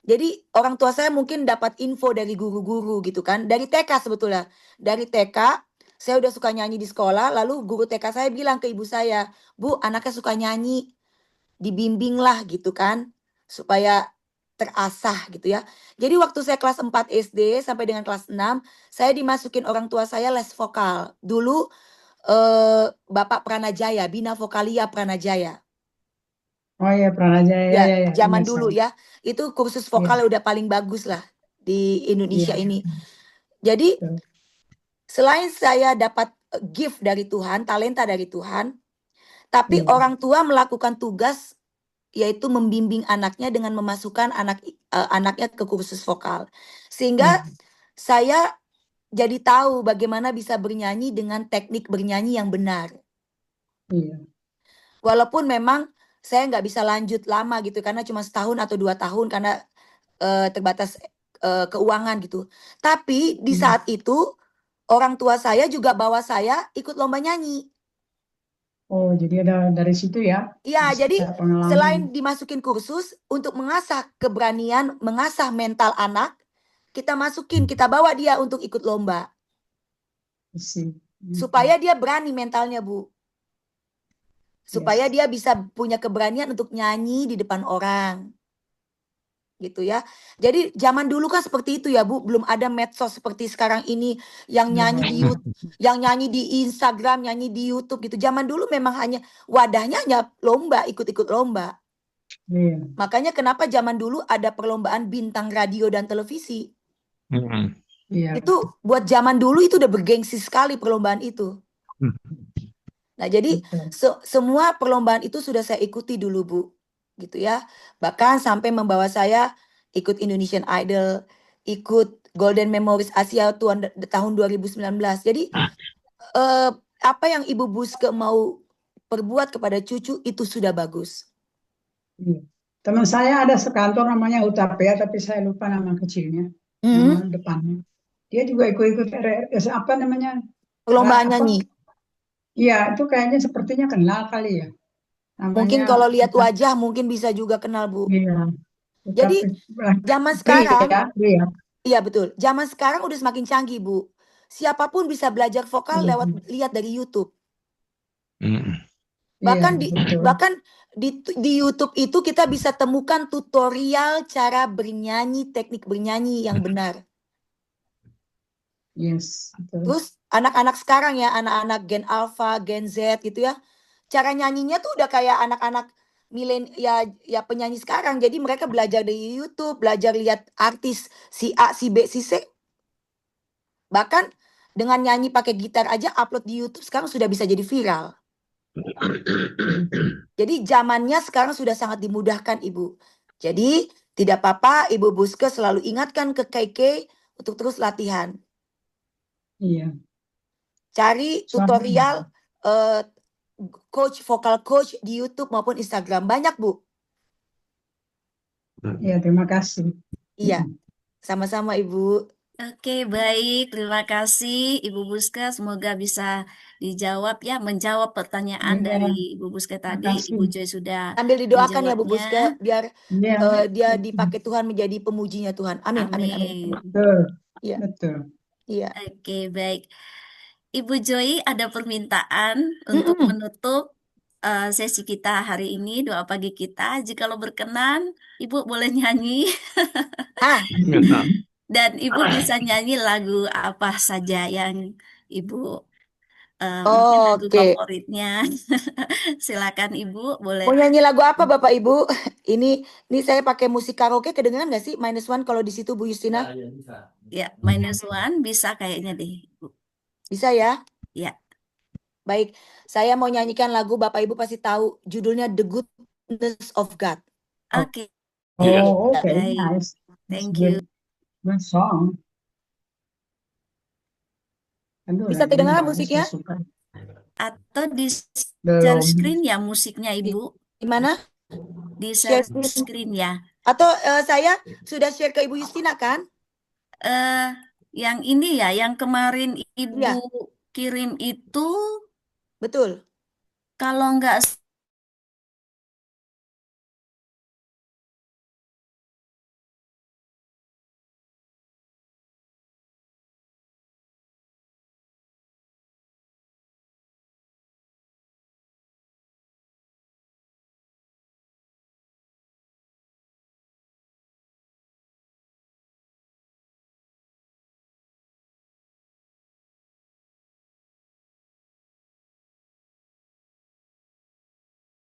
jadi orang tua saya mungkin dapat info dari guru-guru gitu kan. Dari TK sebetulnya. Dari TK, saya udah suka nyanyi di sekolah, lalu guru TK saya bilang ke ibu saya, Bu, anaknya suka nyanyi, dibimbing lah gitu kan, supaya terasah gitu ya. Jadi waktu saya kelas 4 SD sampai dengan kelas 6, saya dimasukin orang tua saya les vokal. Dulu Bapak Pranajaya, Bina Vokalia Pranajaya. Oh iya, Pranajaya. Ya, zaman dulu ya. Itu kursus vokal udah paling bagus lah di Indonesia ini. Jadi selain saya dapat gift dari Tuhan, talenta dari Tuhan, tapi orang tua melakukan tugas yaitu membimbing anaknya dengan memasukkan anaknya ke kursus vokal. Sehingga saya jadi tahu bagaimana bisa bernyanyi dengan teknik bernyanyi yang benar. Walaupun memang saya nggak bisa lanjut lama gitu karena cuma setahun atau 2 tahun karena terbatas keuangan gitu. Tapi di saat itu orang tua saya juga bawa saya ikut lomba nyanyi. Oh, jadi ada dari situ ya? Iya, jadi pengalaman. selain dimasukin kursus untuk mengasah keberanian, mengasah mental anak, kita bawa dia untuk ikut lomba. Supaya dia berani mentalnya, Bu. Supaya dia bisa punya keberanian untuk nyanyi di depan orang. gitu ya. Jadi zaman dulu kan seperti itu ya Bu, belum ada medsos seperti sekarang ini yang nyanyi di YouTube, yang nyanyi di Instagram, nyanyi di YouTube gitu. Zaman dulu memang hanya wadahnya hanya lomba, ikut-ikut lomba. Iya. Makanya kenapa zaman dulu ada perlombaan bintang radio dan televisi. Iya. Itu buat zaman dulu itu udah bergengsi sekali perlombaan itu. Nah, jadi semua perlombaan itu sudah saya ikuti dulu, Bu. Gitu ya. Bahkan sampai membawa saya ikut Indonesian Idol, ikut Golden Memories Asia tahun 2019. Jadi apa yang Ibu Buske mau perbuat kepada cucu itu sudah bagus. Iya. Teman saya ada sekantor namanya Utapea, tapi saya lupa nama kecilnya, nama depannya. Dia juga ikut-ikut apa namanya? Perlombaan apa? nyanyi. Iya, itu kayaknya sepertinya kenal kali ya. Mungkin Namanya kalau lihat wajah mungkin bisa juga kenal, Bu. Iya. Jadi zaman sekarang, iya. iya betul. Zaman sekarang udah semakin canggih, Bu. Siapapun bisa belajar vokal lewat lihat dari YouTube. Bahkan di YouTube itu kita bisa temukan tutorial cara bernyanyi, teknik bernyanyi yang benar. Yes. Betul. Terus anak-anak sekarang ya, anak-anak Gen Alpha, Gen Z gitu ya, cara nyanyinya tuh udah kayak anak-anak ya penyanyi sekarang. Jadi mereka belajar dari YouTube, belajar lihat artis si A, si B, si C. Bahkan dengan nyanyi pakai gitar aja upload di YouTube sekarang sudah bisa jadi viral. Jadi zamannya sekarang sudah sangat dimudahkan, Ibu. Jadi tidak apa-apa Ibu Buske selalu ingatkan ke KK untuk terus latihan. Iya. Cari tutorial vokal coach di YouTube maupun Instagram. Banyak, Bu. Iya, terima kasih. Iya, sama-sama Ibu. Oke, baik. Terima kasih Ibu Buske. Semoga bisa dijawab ya, menjawab pertanyaan dari Ibu Buske tadi. Ibu Joy sudah Sambil didoakan ya Bu menjawabnya. Buske, biar dia dipakai Tuhan menjadi pemujinya Tuhan. Amin, amin, amin. Betul. Iya. Betul. Iya. Oke, baik. Ibu Joy ada permintaan untuk menutup sesi kita hari ini, doa pagi kita. Jikalau berkenan, Ibu boleh nyanyi. Dan Ibu bisa nyanyi lagu apa saja yang Ibu mungkin lagu favoritnya. Silakan Ibu, boleh. Mau nyanyi lagu apa Bapak Ibu? Ini saya pakai musik karaoke, kedengeran nggak sih -1 kalau di situ Bu Justina? Ya, -1 bisa kayaknya deh, Bu. Bisa ya? Ya. Baik, saya mau nyanyikan lagu, Bapak Ibu pasti tahu judulnya The Goodness of God. Oke. Oh, oke, Baik. nice. Thank you. Good song. Bisa terdengar musiknya? Atau di share screen ya musiknya Ibu? Di mana? Di share screen ya. Atau saya sudah share ke Ibu Justina kan? Yang ini ya, yang kemarin Ibu kirim itu. Betul. Kalau nggak